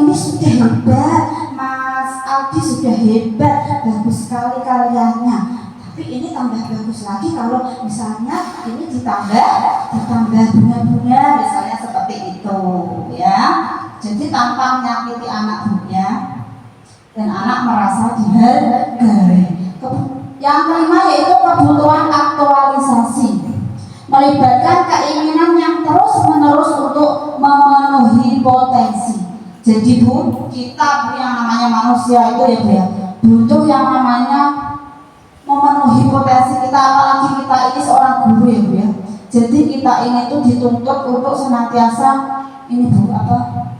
ini sudah hebat, Mas Aldi sudah hebat, bagus sekali karyanya. Tapi ini tambah bagus lagi kalau misalnya ini ditambah bunga-bunga misalnya seperti itu ya. Jadi tanpa menyakiti anak Bu ya, dan anak merasa dihargai. Yang kelima yaitu kebutuhan aktualisasi, melibatkan keinginan yang terus-menerus untuk memenuhi potensi. Jadi Bu, kita Bu yang namanya manusia itu ya Bu ya, butuh yang namanya memenuhi potensi kita, apalagi kita ini seorang guru ya Bu ya. Jadi kita ini tuh dituntut untuk senantiasa ini Bu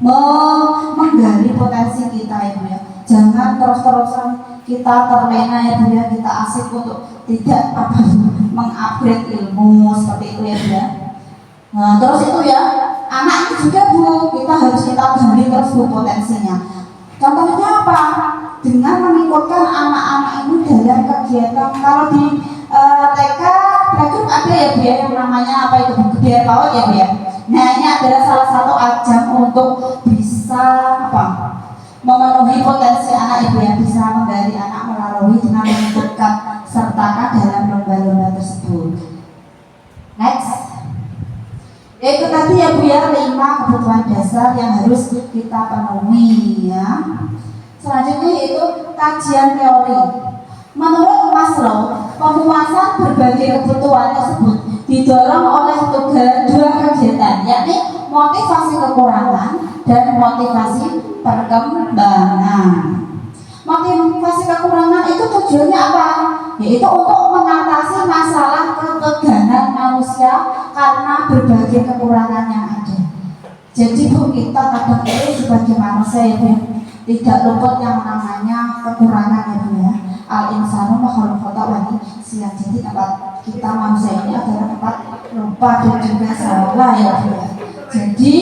menggali potensi kita ya Bu ya. Jangan terus-terusan kita terlena ya Bu ya, kita asik untuk tidak mengupgrade ilmu seperti itu ya Bu ya. Nah terus itu ya, anak ini juga Bu, kita harus kita gali terus Bu potensinya. Contohnya apa? Dengan mengikutkan anak-anak ini dalam kegiatan. Kalau di TK playgroup ada ya Bu ya, yang namanya apa itu budaya PAUD ya Bu ya. Nah ini adalah salah satu ajang untuk bisa memenuhi potensi anak Ibu ya, bisa menggali anak melalui dengan mengikutkan sertakan dalam lomba-lomba tersebut. Next, itu tadi ya Bu ya, 5 kebutuhan dasar yang harus kita penuhi ya. Selanjutnya yaitu kajian teori. Menurut Maslow, pemuasan berbagai kebutuhan tersebut didorong oleh dua kegiatan, yakni motivasi kekurangan dan motivasi perkembangan. Motivasi kekurangan itu tujuannya apa? Yaitu untuk mengatasi masalah ketegangan manusia karena berbagai kekurangan yang ada. Jadi Bu, kita kadang itu sebagai manusia ya Bu, tidak luput yang namanya kekurangan ya Bu ya. Al-insanu makhluk khota'wani siang. Jadi tempat kita manusia ini adalah tempat lupa dan juga salah ya Bu ya. Jadi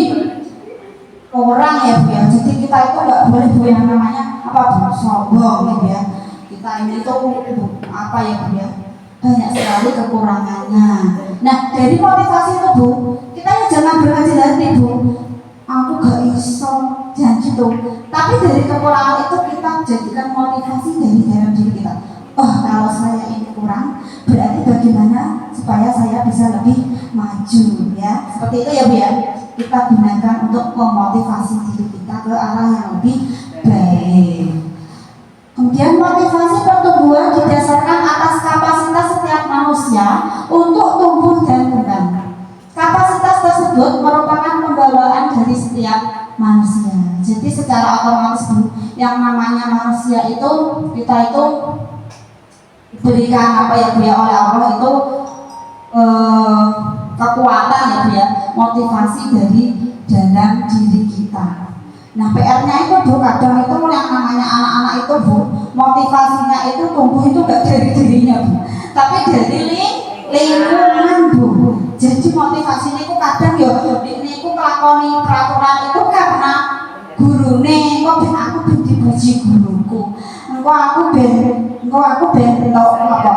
orang ya Bu ya, jadi kita itu nggak boleh Bu yang namanya sombong ya Bu ya. Kita ini tuh apa ya Bu ya, banyak sekali kekurangannya. Nah dari motivasi itu Bu, kita ya jangan berkecil hati Bu, aku gak iso jangan gitu. Tapi dari kekurangan itu kita jadikan motivasi dari dalam diri kita. Oh kalau saya ini kurang, berarti bagaimana supaya saya bisa lebih maju ya. Seperti itu ya Bu ya. Kita gunakan untuk memotivasi diri kita ke arah yang lebih baik. Kemudian motivasi pertumbuhan didasarkan atas kapasitas setiap manusia untuk tumbuh dan kembang. Kapasitas tersebut merupakan pembawaan dari setiap manusia. Jadi secara otomatis yang namanya manusia itu, kita itu diberikan apa ya Bu ya, oleh Allah itu kekuatan ya Bu ya, motivasi dari dalam diri kita. Nah PR-nya itu Bu, kadang itu yang namanya anak-anak itu Bu, motivasinya itu tumbuh itu gak dari dirinya Bu, tapi dari lingkungan Bu. niku nglakoni peraturan itu karena gurune kok ben aku ben dipuji guruku. Engko aku ben entuk apa?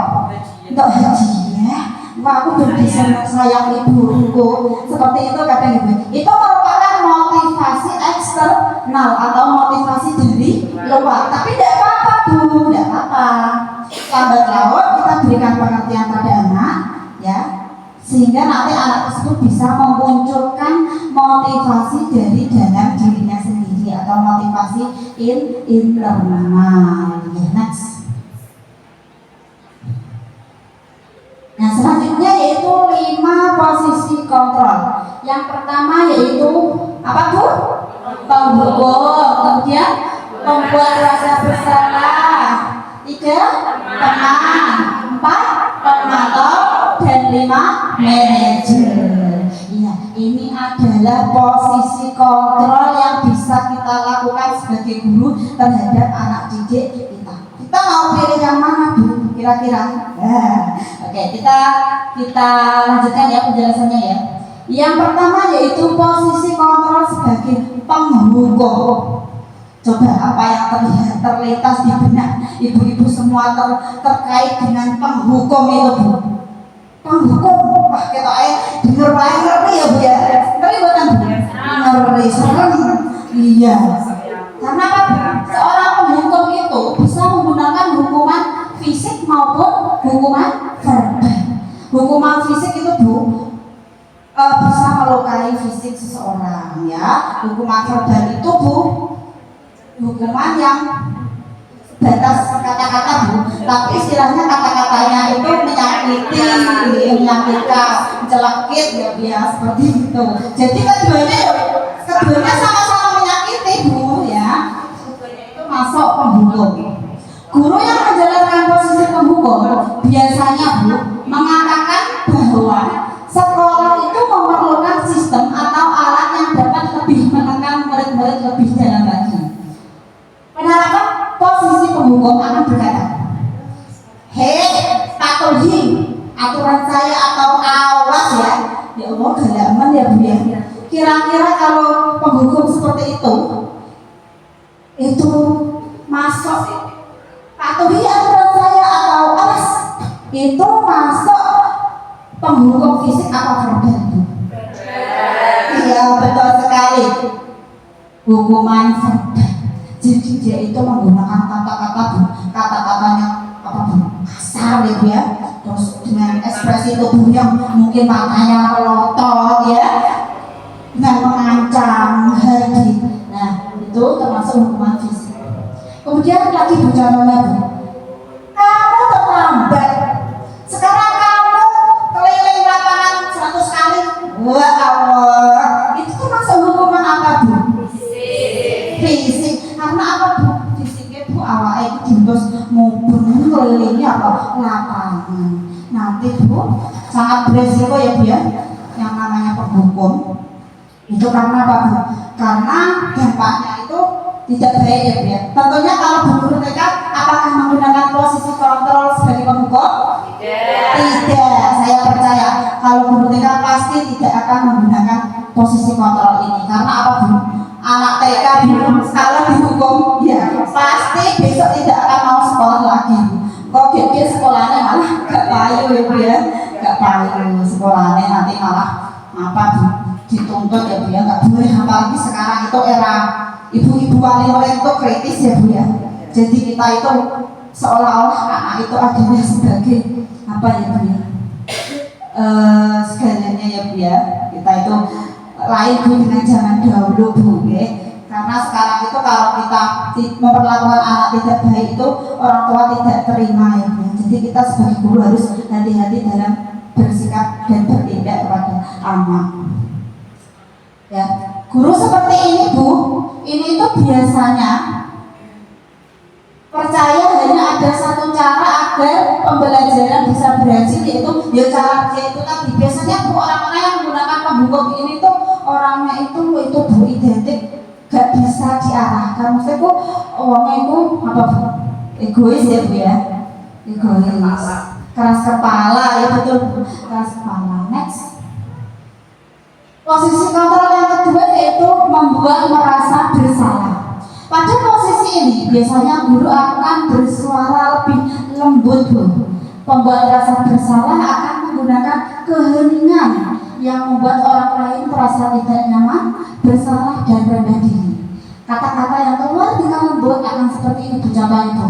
Entuk hadiah. Engko aku ben bisa sayang ibuku. Seperti itu kadang ibu. Itu merupakan motivasi eksternal atau motivasi dari luar. Tapi tidak apa-apa Bu, tidak apa-apa. Lambat laun kita berikan pengertian pada anak, ya, sehingga nanti anak tersebut bisa memunculkan motivasi dari dalam dirinya sendiri atau motivasi internal. Next. Nah, selanjutnya yaitu 5 posisi kontrol. Yang pertama yaitu apa Bu? Penghukum. Kemudian membuat rasa bersalah. 3, teman. 4, pemantau. Dan 5, manajer. Ya, ini adalah posisi kontrol yang bisa kita lakukan sebagai guru terhadap anak didik kita. Kita mau pilih yang mana Bu? Kira-kira? Oke, kita lanjutkan ya penjelasannya ya. Yang pertama yaitu posisi kontrol sebagai penghukum. Coba apa yang terlintas di benak ibu-ibu semua terkait dengan penghukum itu Bu? Penghukum, wah kita denger wae ngeri ya Bu ya. Ngeri bukan Bu? Ngeri serem. Iya. Karena apa Bu? Seorang penghukum itu bisa menggunakan hukuman fisik maupun hukuman verbal. Hukuman fisik itu Bu bisa melukai fisik seseorang ya. Hukuman verbal itu Bu hukuman yang batas kata-kata Bu, tapi istilahnya kata-katanya itu menyakitkan, mencelakit ya seperti itu. Jadi keduanya sama-sama menyakiti Bu ya. Keduanya itu masuk penghukum. Guru yang menjalankan posisi penghukum biasanya Bu mengatakan bahwa sekolah itu memerlukan sistem atau alat yang dapat lebih menekan murid-murid lebih dalam lagi. Penerapan posisi penghukum akan berkata, hei, patuhi aturan saya atau awas ya. Ya Allah, galaman ya Bu ya. Kira-kira kalau penghukum seperti itu masuk patuhi aturan saya atau awas, itu masuk penghukum fisik atau verbal? Iya, betul sekali. Hukuman verbal. Jadi dia itu menggunakan kata-katanya apa Bu? Kasar ya Bu ya. Terus dengan ekspresi tubuh yang mungkin matanya melotot ya, dengan mengancam hati. Nah, itu termasuk hukuman fisik. Kemudian lagi contohnya Bu, kamu terlambat. Sekarang kamu keliling lapangan 100 kali. Wah Allah, itu termasuk hukuman apa Bu? Fisik. Karena apa Bu? Fisiknya Bu awalnya itu diurus mubur kelilingnya apa? Lapangan. Nanti Bu sangat beresiko ya Bu ya, yang namanya penghukum. Itu karena apa Bu? Karena dampaknya itu tidak baik ya Bu ya. Tentunya kalau guru TK apakah menggunakan posisi kontrol sebagai penghukum? Tidak. Saya percaya kalau guru TK pasti tidak akan menggunakan posisi kontrol ini. Karena apa Bu? Anak TK kalau dihukum ya pasti besok tidak akan mau sekolah lagi. Kok dia sekolahnya malah gak payu ya Bu ya, gak payu sekolahnya, nanti malah apa Bu dituntut ya Bu ya, gak boleh. Apalagi sekarang itu era ibu-ibu wali murid itu kritis ya Bu ya. Jadi kita itu seolah-olah anak itu adalah sebagai apa ya Bu ya, segalanya ya Bu ya. Kita itu lain Bu dengan zaman dahulu Bu ya. Karena sekarang itu kalau kita memperlakukan anak tidak baik itu orang tua tidak terima ya Bu. Jadi kita sebagai guru harus hati-hati dalam bersikap dan bertindak kepada anak. Ya, guru seperti ini Bu, ini itu biasanya percaya hanya ada satu cara agar pembelajaran bisa berhasil, yaitu ya cara dia itu tadi. Biasanya Bu orang-orang yang menggunakan penghukum ini tuh orangnya itu Bu identik gak bisa diarahkan. Maksudnya Bu orangnya itu apa Bu? Egois ya Bu ya, egois, keras kepala ya betul Bu, keras kepala. Next. Posisi kontrol yang kedua yaitu membuat merasa bersalah. Pada posisi ini biasanya guru akan bersuara lebih lembut, Bu. Pembuat rasa bersalah akan menggunakan keheningan yang membuat orang lain merasa tidak nyaman, bersalah dan rendah diri. Kata-kata yang keluar dengan lembut akan seperti ini, contohnya itu.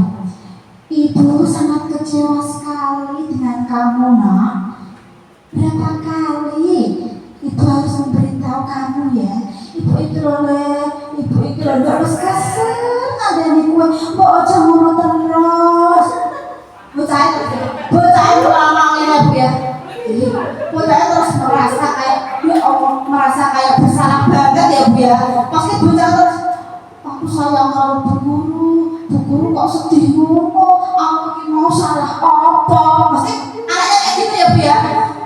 Ibu sangat kecewa sekali dengan kamu, Nak. Berapa kali Ibu harus memberitahu kamu ya. Ibu itu loh, harus kesel ada nih kue. Kok aja ngono terus. Bocah itu lama ya Bu ya. Bocah terus merasa kayak ya Allah, merasa kayak bersalah banget ya Bu ya. Pasti bocah terus, aku sayang kalau Bu Guru kok sedih ngono. Aku ini mau salah apa? Pasti anaknya kayak gitu ya Bu ya.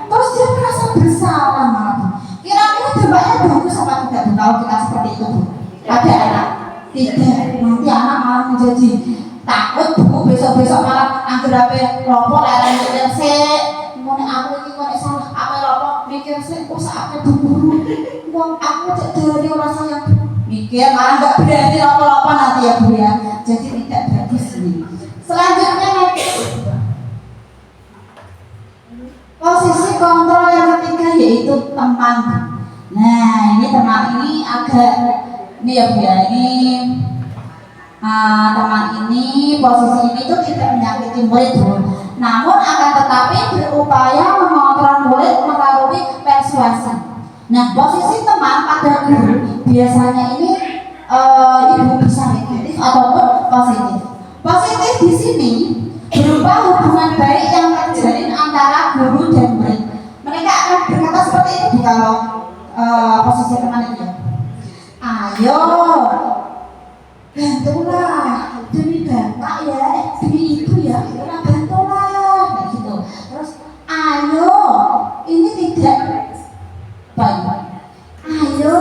Terus dia merasa bersalah malah Bu. Kira-kira dampaknya bagus apa tidak Bu kalau kita seperti itu Bu? Ada anak? Tidak. Nanti anak malah menjadi takut Bu, besok-besok malah angger ape lopo leren mikir sik. Ngene aku iki kok salah ape lopo mikir sik kok sak Bu Guru. Wong aku cek dari ora sayang mikir malah enggak berani lopo-lopo nanti ya Bu ya. Jadi tidak bagus ini. Selanjutnya posisi kontrol yang ketiga yaitu teman. Nah, ini teman ini agak ini ya Bu ya, ini teman ini posisi ini tuh tidak menyakiti murid Bu, namun akan tetapi berupaya mengontrol murid melalui persuasi. Nah, posisi teman pada guru biasanya ini ibu bisa negatif ataupun positif. Positif di sini berupa hubungan baik yang terjalin antara guru dan murid. Mereka akan berkata seperti itu kalau posisi teman itu ya. Ayo bantulah demi bapak ya, demi ibu ya, bantulah kayak gitu. Terus ayo ini tidak baik. Ayo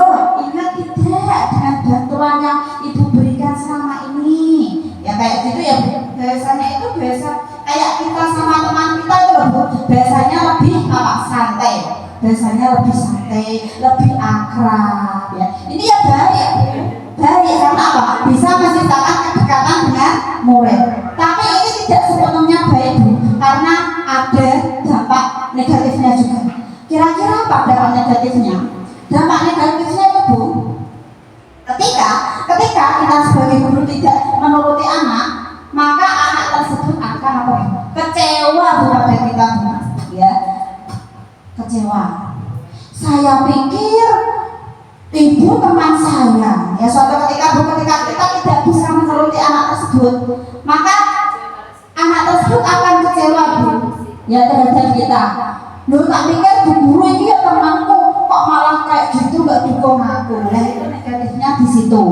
ingat tidak dengan bantuan yang ibu berikan selama ini. Ya kayak gitu ya Bu. Biasanya itu biasa kayak kita sama teman kita itu loh Bu. Biasanya lebih santai. Biasanya lebih santai, lebih akrab ya. Ini ya baik Bu. Baik karena apa? Bisa menciptakan kedekatan dengan murid. Tapi ini tidak sepenuhnya baik Bu, karena ada dampak negatifnya juga. Kira-kira apa dampak negatifnya? Dampak negatifnya itu Bu, ketika kita sebagai guru tidak menuruti anak, maka anak tersebut akan apa? Kecewa Bu pada kita Bu, ya. Kecewa. Saya pikir ibu teman saya, ya suatu ketika Bu, ketika kita tidak bisa menuruti anak tersebut, maka anak tersebut akan kecewa Bu, ya terhadap kita. Lu tak pikir Bu Guru ini ya temanku, kok malah kayak gitu nggak dukung aku. Nah itu negatifnya di situ.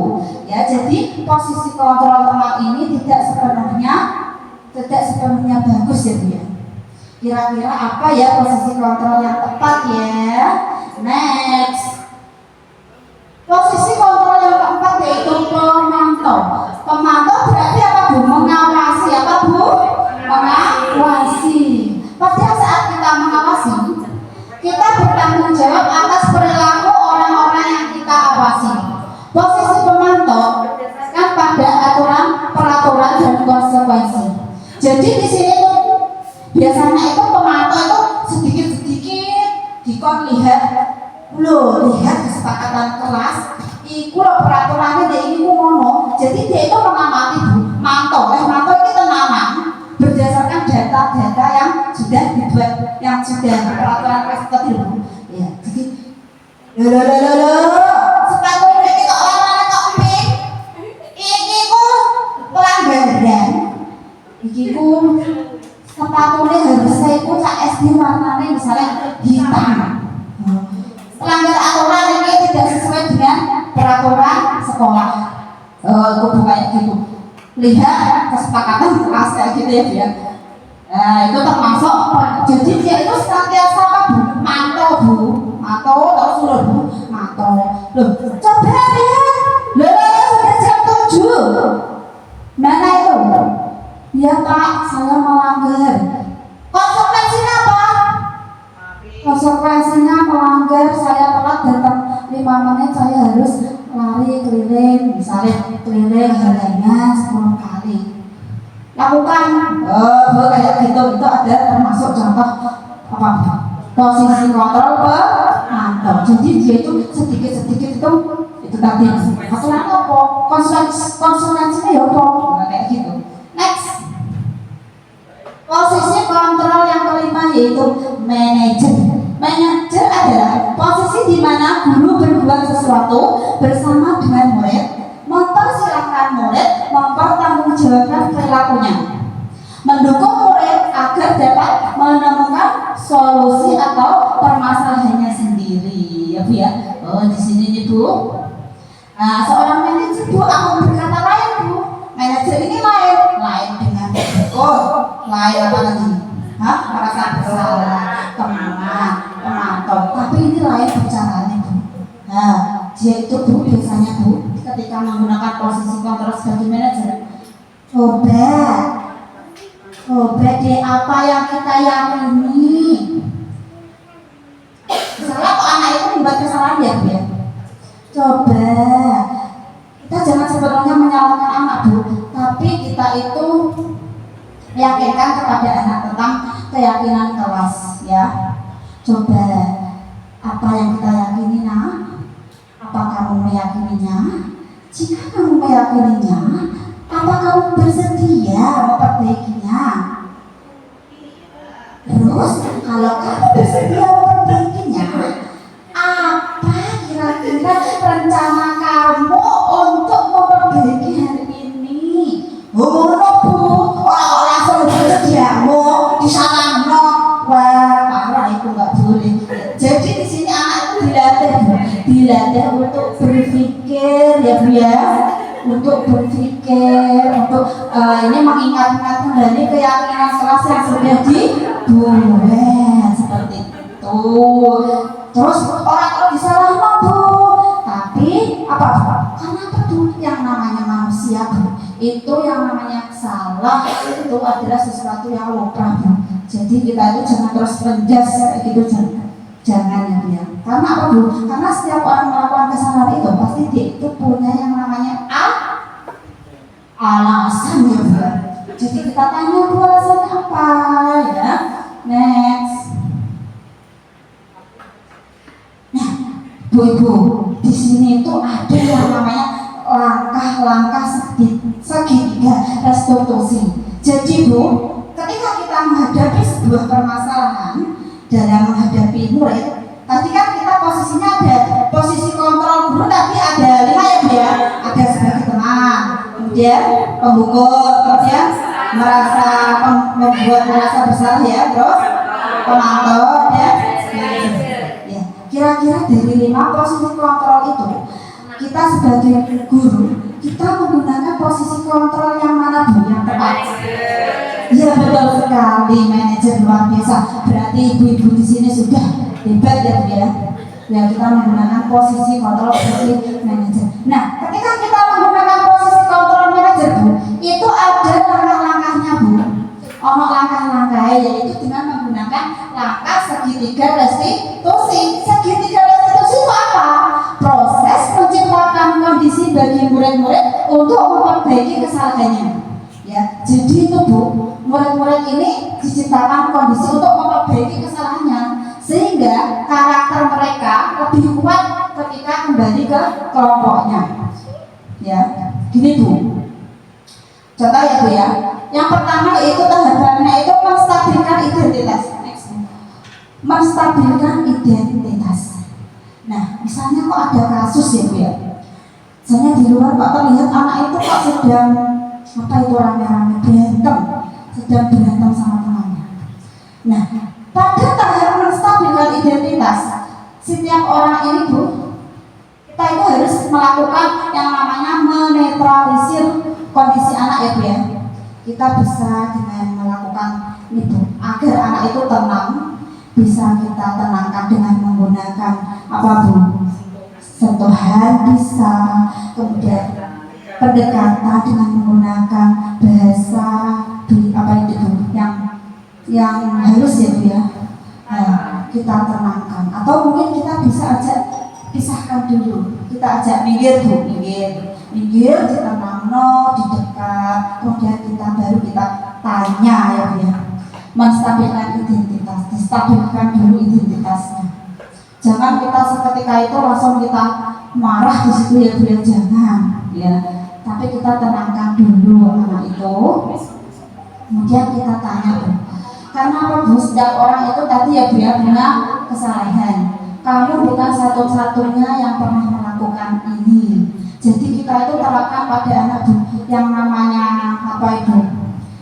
Ya jadi posisi kontrol teman ini tidak sepenuhnya bagus ya Bu ya. Kira-kira apa ya posisi kontrol yang tepat ya? Next. Posisi kontrol yang keempat yaitu pemantau. Pemantau berarti apa Bu? Mengawasi apa Bu? Mengawasi. Pada saat kita mengawasi, kita bertanggung jawab atas perilaku orang-orang yang kita awasi. Posisi pemantau kan pada aturan, peraturan dan konsekuensi. Jadi di sini tuh biasanya itu pemantau itu sedikit-sedikit dikon lihat kesepakatan kelas, iku lo peraturannya dia ini ngono. Jadi dia itu mengamati Bu, mantau ini tenanan berdasarkan data-data yang sudah dibuat, yang sudah peraturan kelas tadi Bu. Ya, jadi sepatu ini kok orang kok pink, ini ku pelanggaran, ini ku sepatunya harusnya itu cak SD warnanya misalnya hitam. Pelanggar aturan ini tidak sesuai dengan peraturan sekolah. Kudu kayak gitu. Lihat kesepakatan kelas kayak gitu ya dia. Itu termasuk. Jadi dia itu senantiasa Bu, mantau terus Bu, mantau. Loh, coba lihat. Sudah jam 7. Mana itu? Ya Pak, saya melanggar. Konsekuensinya apa? Konsekuensinya melanggar, saya telat datang 5 menit saya harus lari keliling, misalnya keliling halaman 10 kali. Lakukan kayak gitu, itu ada termasuk contoh apa? Posisi kontrol pemantau. Jadi dia itu sedikit itu tadi. Masalahnya apa? Konsonansinya ya apa? Kayak gitu. Next. Posisi kontrol yang kelima yaitu manajer. Manajer adalah posisi di mana guru berbuat sesuatu bersama dengan murid, mempersilahkan murid mempertanggungjawabkan perilakunya, mendukung murid agar dapat menemukan solusi atau permasalahannya sendiri. Ya Bu ya. Oh di sini nih Bu. Nah seorang manajer Bu akan berkata lain Bu. Manajer ini lain dengan lain apa lagi? Merasa bersalah, teman, pemantau. Tapi ini lain bicaranya Bu. Nah, dia itu Bu biasanya Bu ketika menggunakan posisi kontrol sebagai manajer, coba deh apa yang kita yakini. Misalnya kok anak itu membuat kesalahan ya Bu ya. Coba kita jangan sebenarnya menyalahkan anak Bu, tapi kita itu yakinkan kepada anak tentang keyakinan kelas ya. Coba apa yang kita yakini nak? Apa kamu meyakininya? Jika kamu meyakininya, apa kamu bersedia memperbaikinya? Terus kalau kamu bersedia memperbaikinya, apa kira-kira rencana kamu untuk memperbaiki hari ini? Bu, langsung bersedia mau disalahno, wah parah itu nggak boleh. Jadi di sini anak itu dilatih untuk berpikir ya Bu ya, untuk berpikir, untuk ini mengingat-ingat kembali keyakinan kelas yang sudah dibuat seperti itu. Terus orang itu disalahno Bu, tapi apa? Karena apa tuh yang namanya manusia Bu? Itu yang namanya salah itu adalah sesuatu yang lumrah Bu. Jadi kita itu jangan terus menjas gitu, jangan ya. Karena apa Bu? Karena setiap orang melakukan kesalahan itu pasti dia itu punya yang namanya alasan ya Bu. Jadi kita tanya Bu alasannya apa ya. Next. Nah, Bu, di sini itu ada yang namanya langkah-langkah segitiga restitusi. Jadi Bu, ketika kita menghadapi sebuah permasalahan dalam menghadapi murid, tadi kan kita posisinya ada posisi kontrol guru, tapi ada 5 ya Bu ya. Ada sebagai teman, kemudian pemukul, kemudian membuat merasa bersalah ya, terus pemantau ya. Kira-kira dari 5 posisi kontrol itu, kita sebagai guru, kita menggunakan posisi kontrol yang mana Bu? Yang tepat? Ya betul sekali, manajer luar biasa. Berarti ibu-ibu di sini sudah hebat ya Bu ya. Ya kita menggunakan posisi kontrol posisi manajer. Nah, ketika kita menggunakan posisi kontrol manajer Bu, itu ada langkah-langkahnya Bu. Langkah-langkahnya yaitu dengan menggunakan langkah segitiga restitusi. Segitiga restitusi itu apa? Proses menciptakan kondisi bagi murid-murid untuk memperbaiki kesalahannya. Ya, jadi itu Bu, murid-murid ini diciptakan kondisi untuk memperbaiki kesalahannya sehingga karakter mereka lebih kuat ketika kembali ke kelompoknya. Ya, gini Bu. Contoh ya Bu ya. Yang pertama yaitu tahapannya itu menstabilkan identitas. Menstabilkan identitas. Nah, misalnya kok ada kasus ya Bu ya. Misalnya di luar kok terlihat anak itu kok sedang rame-rame sedang berantem sama temannya. Nah, pada tahap menstabilkan identitas, setiap orang ini Bu, kita itu harus melakukan yang namanya menetralisir kondisi anak ya Bu ya. Kita bisa dengan melakukan ini Bu, agar anak itu tenang, bisa kita tenangkan dengan menggunakan apa Bu? Sentuhan bisa, kemudian pendekatan dengan menggunakan bahasa apa itu Bu, yang halus ya Bu ya. Nah, kita tenangkan, atau mungkin kita bisa aja pisahkan kita ajak minggir Bu, minggir, ditenangno, didekat, kemudian kita baru kita tanya ya Bu ya, menstabilkan identitas, distabilkan dulu identitasnya. Jangan kita seketika itu langsung kita marah di situ ya Bu ya, jangan ya. Tapi kita tenangkan dulu anak itu, kemudian kita tanya Bu. Karena apa Bu? Setiap orang itu tadi ya Bu ya punya kesalahan. Kamu bukan satu-satunya yang pernah melakukan ini. Jadi kita itu terapkan pada anak Bu yang namanya apa itu?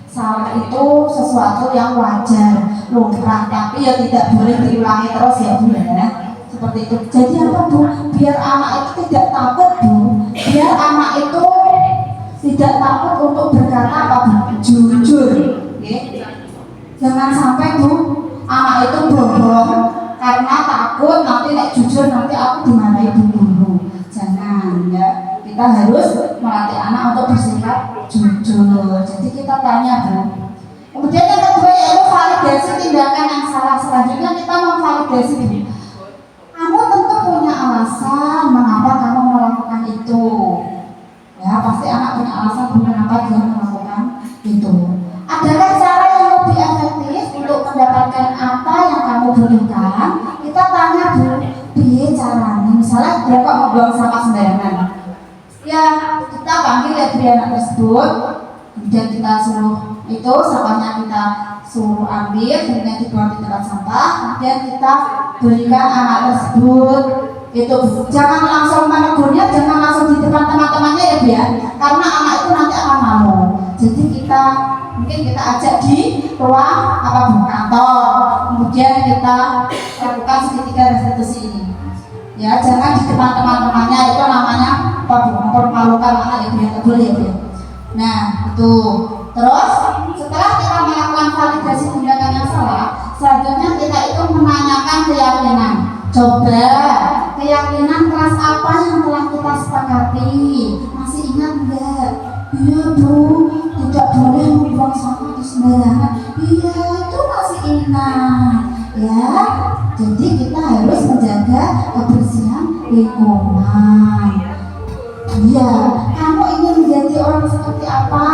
Salah itu sesuatu yang wajar, lumrah, tapi ya tidak boleh diulangi terus ya Bu ya. Seperti itu. Jadi apa Bu? Biar anak itu tidak takut Bu. Biar anak itu tidak takut untuk berkata apa Bu? Jujur. Okay? Jangan sampai Bu, anak itu bohong karena takut nanti nek jujur nanti aku dimarahi Bu guru. Jangan ya. Kita harus melatih anak untuk bersikap jujur. Jadi kita tanya Bu. Kemudian yang kedua yaitu validasi tindakan yang salah. Selanjutnya kita memvalidasi Bu. Kamu tentu punya alasan mengapa kamu melakukan itu. Ya pasti anak punya alasan Bu kenapa dia melakukan itu. Adakah cara yang lebih efektif untuk mendapatkan apa yang kamu butuhkan? Kita tanya Bu, piye caranya? Misalnya dia kok membuang sampah sembarangan. Ya kita panggil ya Bu anak tersebut, kemudian kita suruh itu sampahnya kita suruh ambil, kemudian dibuang di tempat sampah, kemudian kita berikan anak tersebut itu. Jangan langsung menegurnya, jangan langsung di depan teman-temannya ya Bu ya, karena anak itu nanti akan malu. Jadi kita mungkin kita ajak di ruang apa Bu kantor, kemudian kita lakukan segitiga restitusi ini. Ya jangan di depan teman-temannya, itu namanya apa Bu? Mempermalukan anak ya Bu ya, boleh ya Bu. Nah itu. Terus setelah kita melakukan validasi tindakan yang salah, selanjutnya kita itu menanyakan keyakinan. Coba keyakinan kelas apa yang telah kita sepakati? Masih ingat enggak? Iya Bu, tidak boleh membuang sampah di sembarangan. Iya itu masih ingat ya. Jadi kita harus menjaga kebersihan lingkungan. Iya, kamu ingin menjadi orang seperti apa?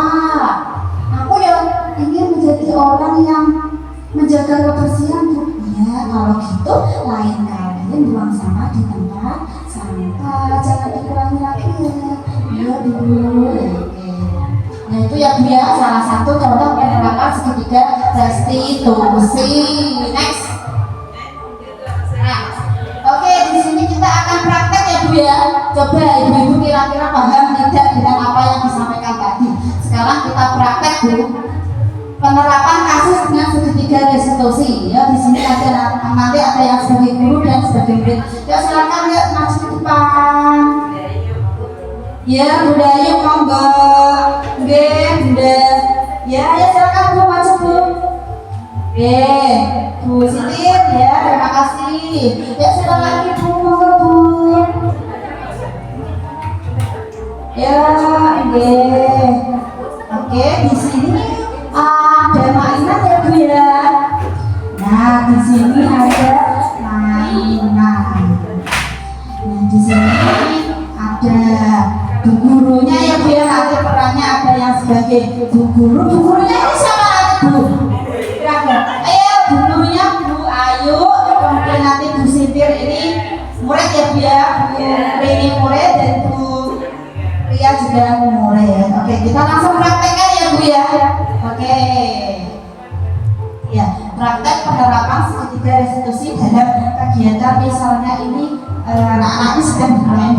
Aku ya ingin menjadi orang yang menjaga kebersihan Bu. Ya kalau gitu lain kali buang sampah di tempat sampah, jangan dikurangi lagi ya. Iya Bu. Nah itu ya Bu ya, salah satu contoh penerapan segitiga restitusi. Next. Nah, oke di sini kita akan praktek ya Bu ya. Coba ibu-ibu kira-kira paham tidak dengan apa yang disampaikan tadi. Sekarang kita praktek Bu. Penerapan kasus dengan segitiga restitusi. Ya di sini ada nanti ada yang sebagai guru dan sebagai murid. Ya silakan lihat maju ke depan. Ya Bunda Ayu monggo. Nggih Bunda. Ya silakan Bu maju Bu. Nggih Bu Siti ya terima kasih. Ya silakan Ibu monggo Bu. Ya nggih. Oke di sini ada mainan ya Bu ya. Nah di sini ada mainan. Nah di sini ada Bu gurunya ya Bu ya, nanti perannya ada yang sebagai Bu guru. Bu gurunya ini siapa nanti Bu? Ayo Bu gurunya Bu Ayu, kemudian nanti Bu Sintir ini murid ya Bu ya. Bu Rini murid dan Bu Ria juga murid. Oke kita langsung praktekkan ya Bu ya. Oke. Ya praktek penerapan segitiga restitusi dalam kegiatan misalnya ini anak-anak ini sedang bermain.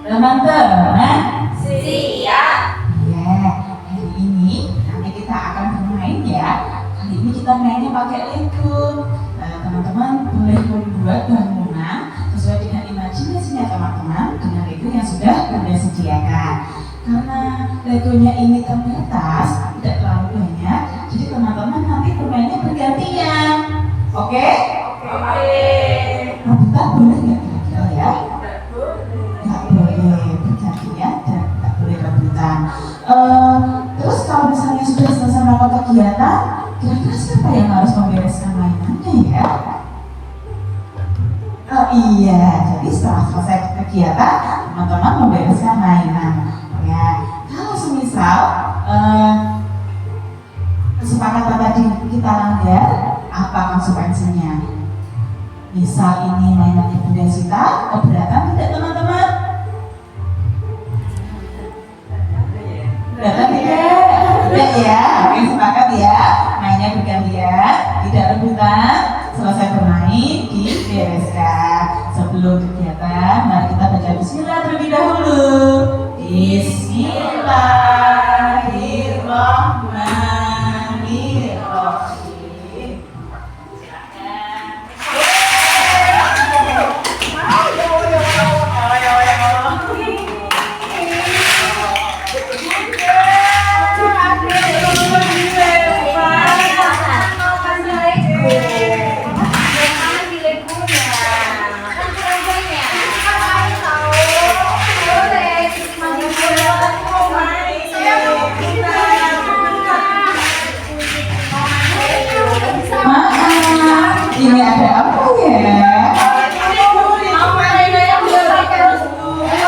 Teman-teman Siap. ya hari ini nanti kita akan bermain ya. Kali ini kita mainnya pakai Lego. Teman-teman boleh membuat bangunan sesuai dengan imajinasinya teman-teman dengan Lego yang sudah Bunda sediakan. Karena legonya ini terbatas, tidak terlalu banyak, jadi teman-teman nanti bermainnya bergantian. Oke? Rebutan boleh nggak kira-kira ya? Nggak boleh bergantian dan nggak boleh rebutan. Terus kalau misalnya sudah selesai melakukan kegiatan, kira-kira siapa yang harus membereskan mainannya ya? Oh iya, jadi setelah selesai kegiatan, teman-teman membereskan mainan. Ya, kalau semisal kesepakatan tadi kita langgar, apa konsekuensinya? Misal ini mainannya Bunda Sita, keberatan tidak teman-teman? Keberatan tidak? Tidak ya, oke sepakat ya. Mainnya bergantian, tidak rebutan. Selesai bermain, dibereskan. Sebelum kegiatan, mari kita baca bismillah terlebih dahulu. Bismillahirrahmanirrahim. Maaf, ini ada apa ya?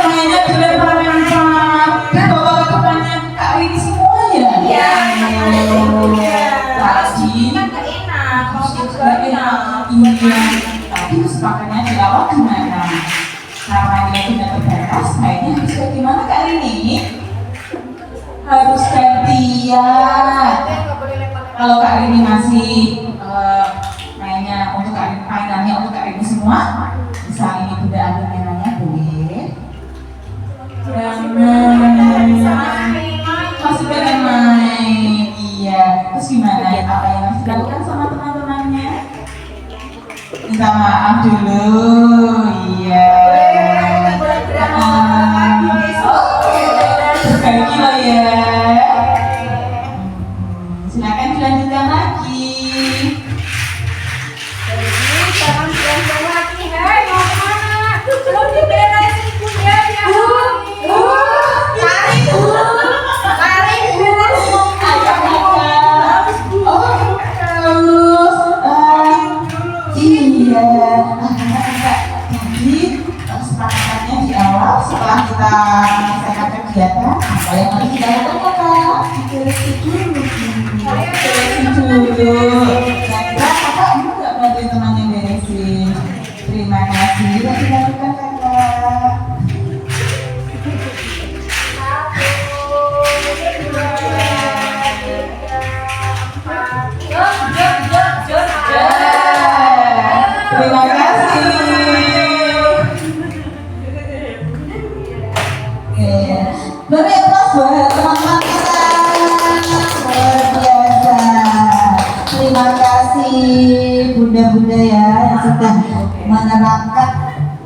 Mainnya dilempar-lempar, dibawa ke depannya Kak Rini semua ya? Iya. Tadi kesepakatannya di awal gimana? Karena dia punya terbatas, mainnya harus bagaimana Kak Rini? Harus gantian. Kalau Kak Rini masih mainannya untuk Kak Rini semua, misal ini Bunda ambil mainannya boleh. Jangan. Masih pengen main. Iya. Terus gimana? Apa yang harus dilakukan sama teman-temannya? Minta maaf dulu. Iya. Berbagi loh ya. Silakan dilanjutkan lagi. Kesepakatannya di awal setelah kita menyelesaikan kegiatan, apa yang harus kita lakukan Kak? Beresin dulu. Kira-kira Kakak mau nggak bantuin temannya beresin? Terima kasih sudah dilakukan Kakak. Terima kasih. Beri aplaus buat teman-teman kita. Luar biasa. Terima kasih bunda-bunda ya yang sudah menerapkan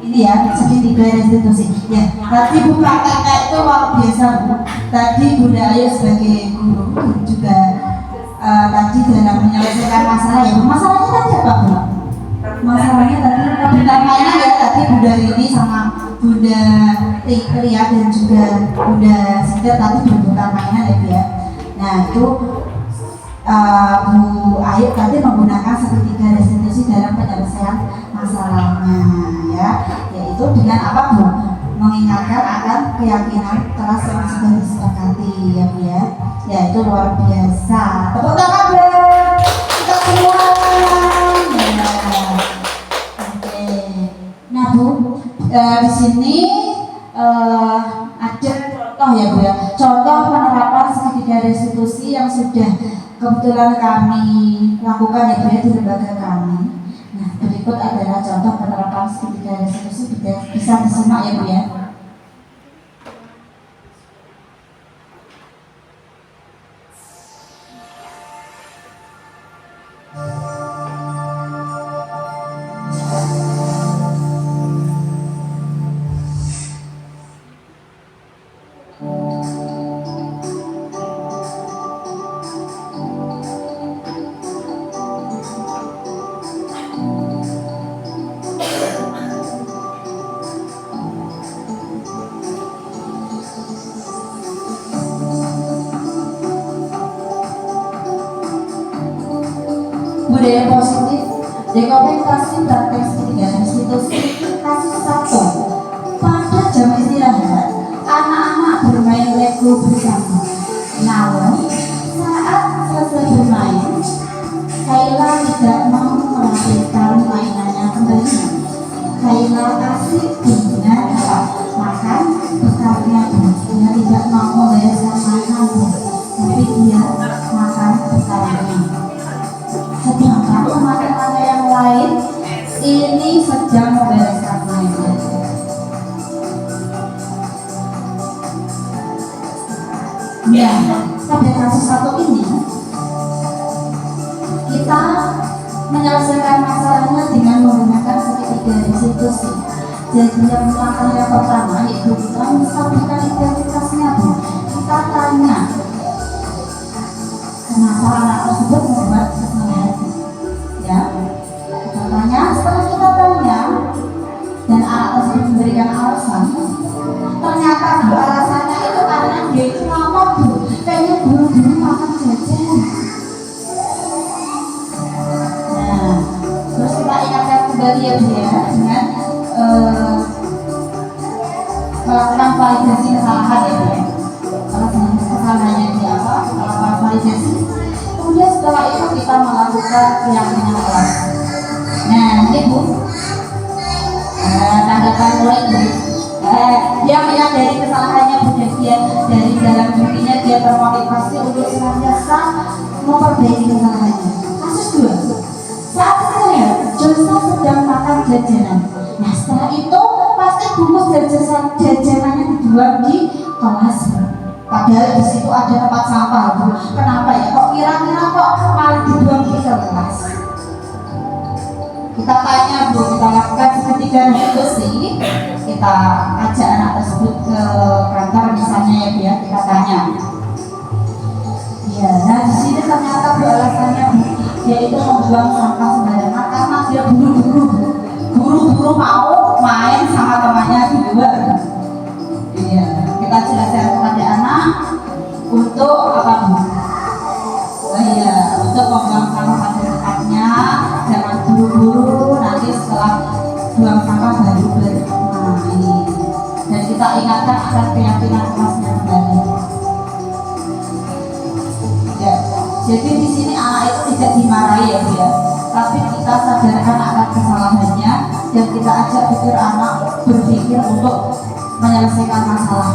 ini ya sedikit restitusi. Ya, tadi Bu Kakak itu luar biasa Bu. Tadi Bunda Ayu sebagai guru juga tadi dalam menyelesaikan masalah ya Bu. Masalahnya tadi apa Bu? Masalahnya tadi pertamanya ya tadi Bunda Rini sama Bunda Ria dan juga Bunda Sita tadi berebutan mainan ya Bu ya. Nah itu Bu Ayu tadi menggunakan segitiga restitusi dalam penyelesaian masalahnya ya, yaitu dengan apa Bu? Mengingatkan akan keyakinan kelas yang sudah disepakati ya Bu ya. Ya itu luar biasa. Tepuk tangan dong kita semua. Nah Bu, di sini ada contoh ya Bu ya, contoh penerapan segitiga restitusi yang sudah kebetulan kami lakukan ya Bu ya di lembaga kami. Nah berikut adalah contoh penerapan segitiga restitusi, bisa disimak ya Bu ya. Dokumentasi praktek ketiga institusi kasus 1. Pada jam istirahat, anak-anak bermain Lego bersama. Namun, saat selesai bermain, Kayla tidak mau melanjutkan mainannya kembali. Kayla asik dengan makan bekalnya. Dia tidak mau membereskan makanan, tapi dia makan bekalnya. Sedangkan teman-teman yang lain ini sedang membereskan mainan. Ya, pada kasus 1 ini kita menyelesaikan masalahnya dengan menggunakan segitiga institusi. Jadi yang pertama yaitu kita menstabilkan identitasnya, Bu. Kita tanya kenapa anak tersebut membuat kesalahan. Ya, kita tanya. Setelah kita tanya dan anak tersebut memberikan alasan, ternyata Bu, alasannya itu karena dia itu lama, Bu, kayaknya buru-buru makan jajan. Nah, terus kita ingatkan kembali ya, Bu, ya, dengan melakukan validasi kesalahan ya, Bu, ya. Kalau kesalahannya di apa, melakukan validasi. Kemudian setelah itu kita melakukan keyakinan kelas. Nah, ini, Bu, tanggapan mulai, Bu. Dia menyadari kesalahannya, Bu, dan dia dari dalam dirinya dia termotivasi untuk senantiasa memperbaiki kesalahannya. Kasus 2. Saat saya Josa sedang makan jajanan. Nah, setelah itu pasti bungkus jajanannya dibuang di kelas. Padahal di situ ada tempat sampah, Bu. Kenapa ya? Kok kira-kira kok malah dibuang di kelas? Kita tanya, Bu, kita lakukan segitiga institusi. Kita ajak anak tersebut ke kantor misalnya ya, Bu, ya. Kita tanya. Ya, nah di sini ternyata, Bu, alasannya, Bu, dia itu membuang sampah sembarangan karena dia buru-buru mau main sama temannya di luar. Iya, kita jelaskan kepada anak untuk apa, Bu? Iya, untuk membuang sampah pada tempatnya, jangan buru-buru, nanti setelah buang sampah baru bermain. Dan kita ingatkan akan keyakinan kelasnya kembali. Ya, jadi di sini anak itu tidak dimarahi ya, Bu, ya, tapi kita sadarkan akan kesalahannya dan kita ajak pikir anak berpikir untuk menyelesaikan masalah.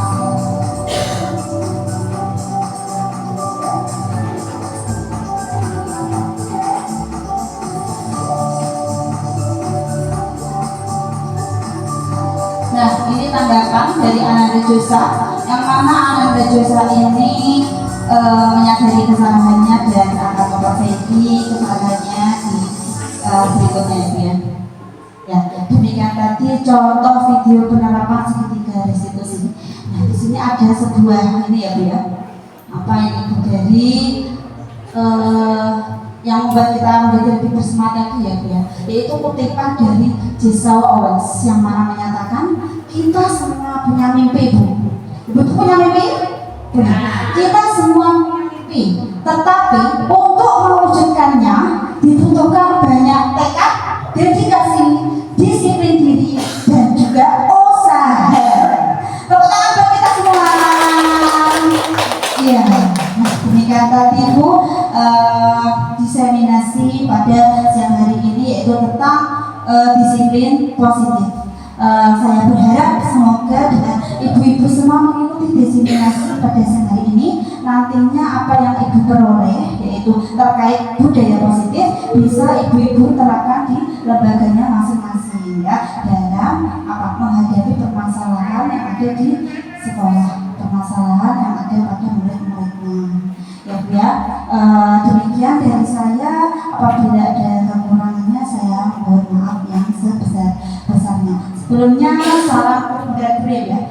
Nah, ini tanggapan dari Ananda Josa, yang mana Ananda Josa ini menyadari kesalahannya dan akan memperbaiki kesalahannya di berikutnya, ya. Ya, demikian tadi contoh video penerapan segitiga restitusi. Nah, di sini ada sebuah ini ya, Bu, ya. Apa ini, Bu, dari yang membuat kita menjadi lebih bersemangat lagi ya, Bu, ya, yaitu kutipan dari Jesse Owens yang mana menyatakan kita semua punya mimpi, Bu. Betul, punya mimpi? Punya. Kita semua punya mimpi, tetapi untuk mewujudkannya dibutuhkan banyak tekad, dedikasi, disiplin diri, dan juga usaha. Tepuk tangan buat kita semua. Iya, nah demikian tadi, Bu, diseminasi pada siang hari ini yaitu tentang disiplin positif. Saya berharap semoga dengan ibu-ibu semua mengikuti diseminasi pada siang hari ini, nantinya apa yang ibu peroleh yaitu terkait budaya positif bisa ibu-ibu terapkan di lembaganya masing-masing, ya, dalam apa menghadapi permasalahan yang ada di sekolah, permasalahan yang ada pada murid-muridnya. Ya, Bu, ya, demikian dari saya. Apabila ada kekurangannya saya mohon maaf yang sebesar-besarnya. Sebelumnya salam berat ya.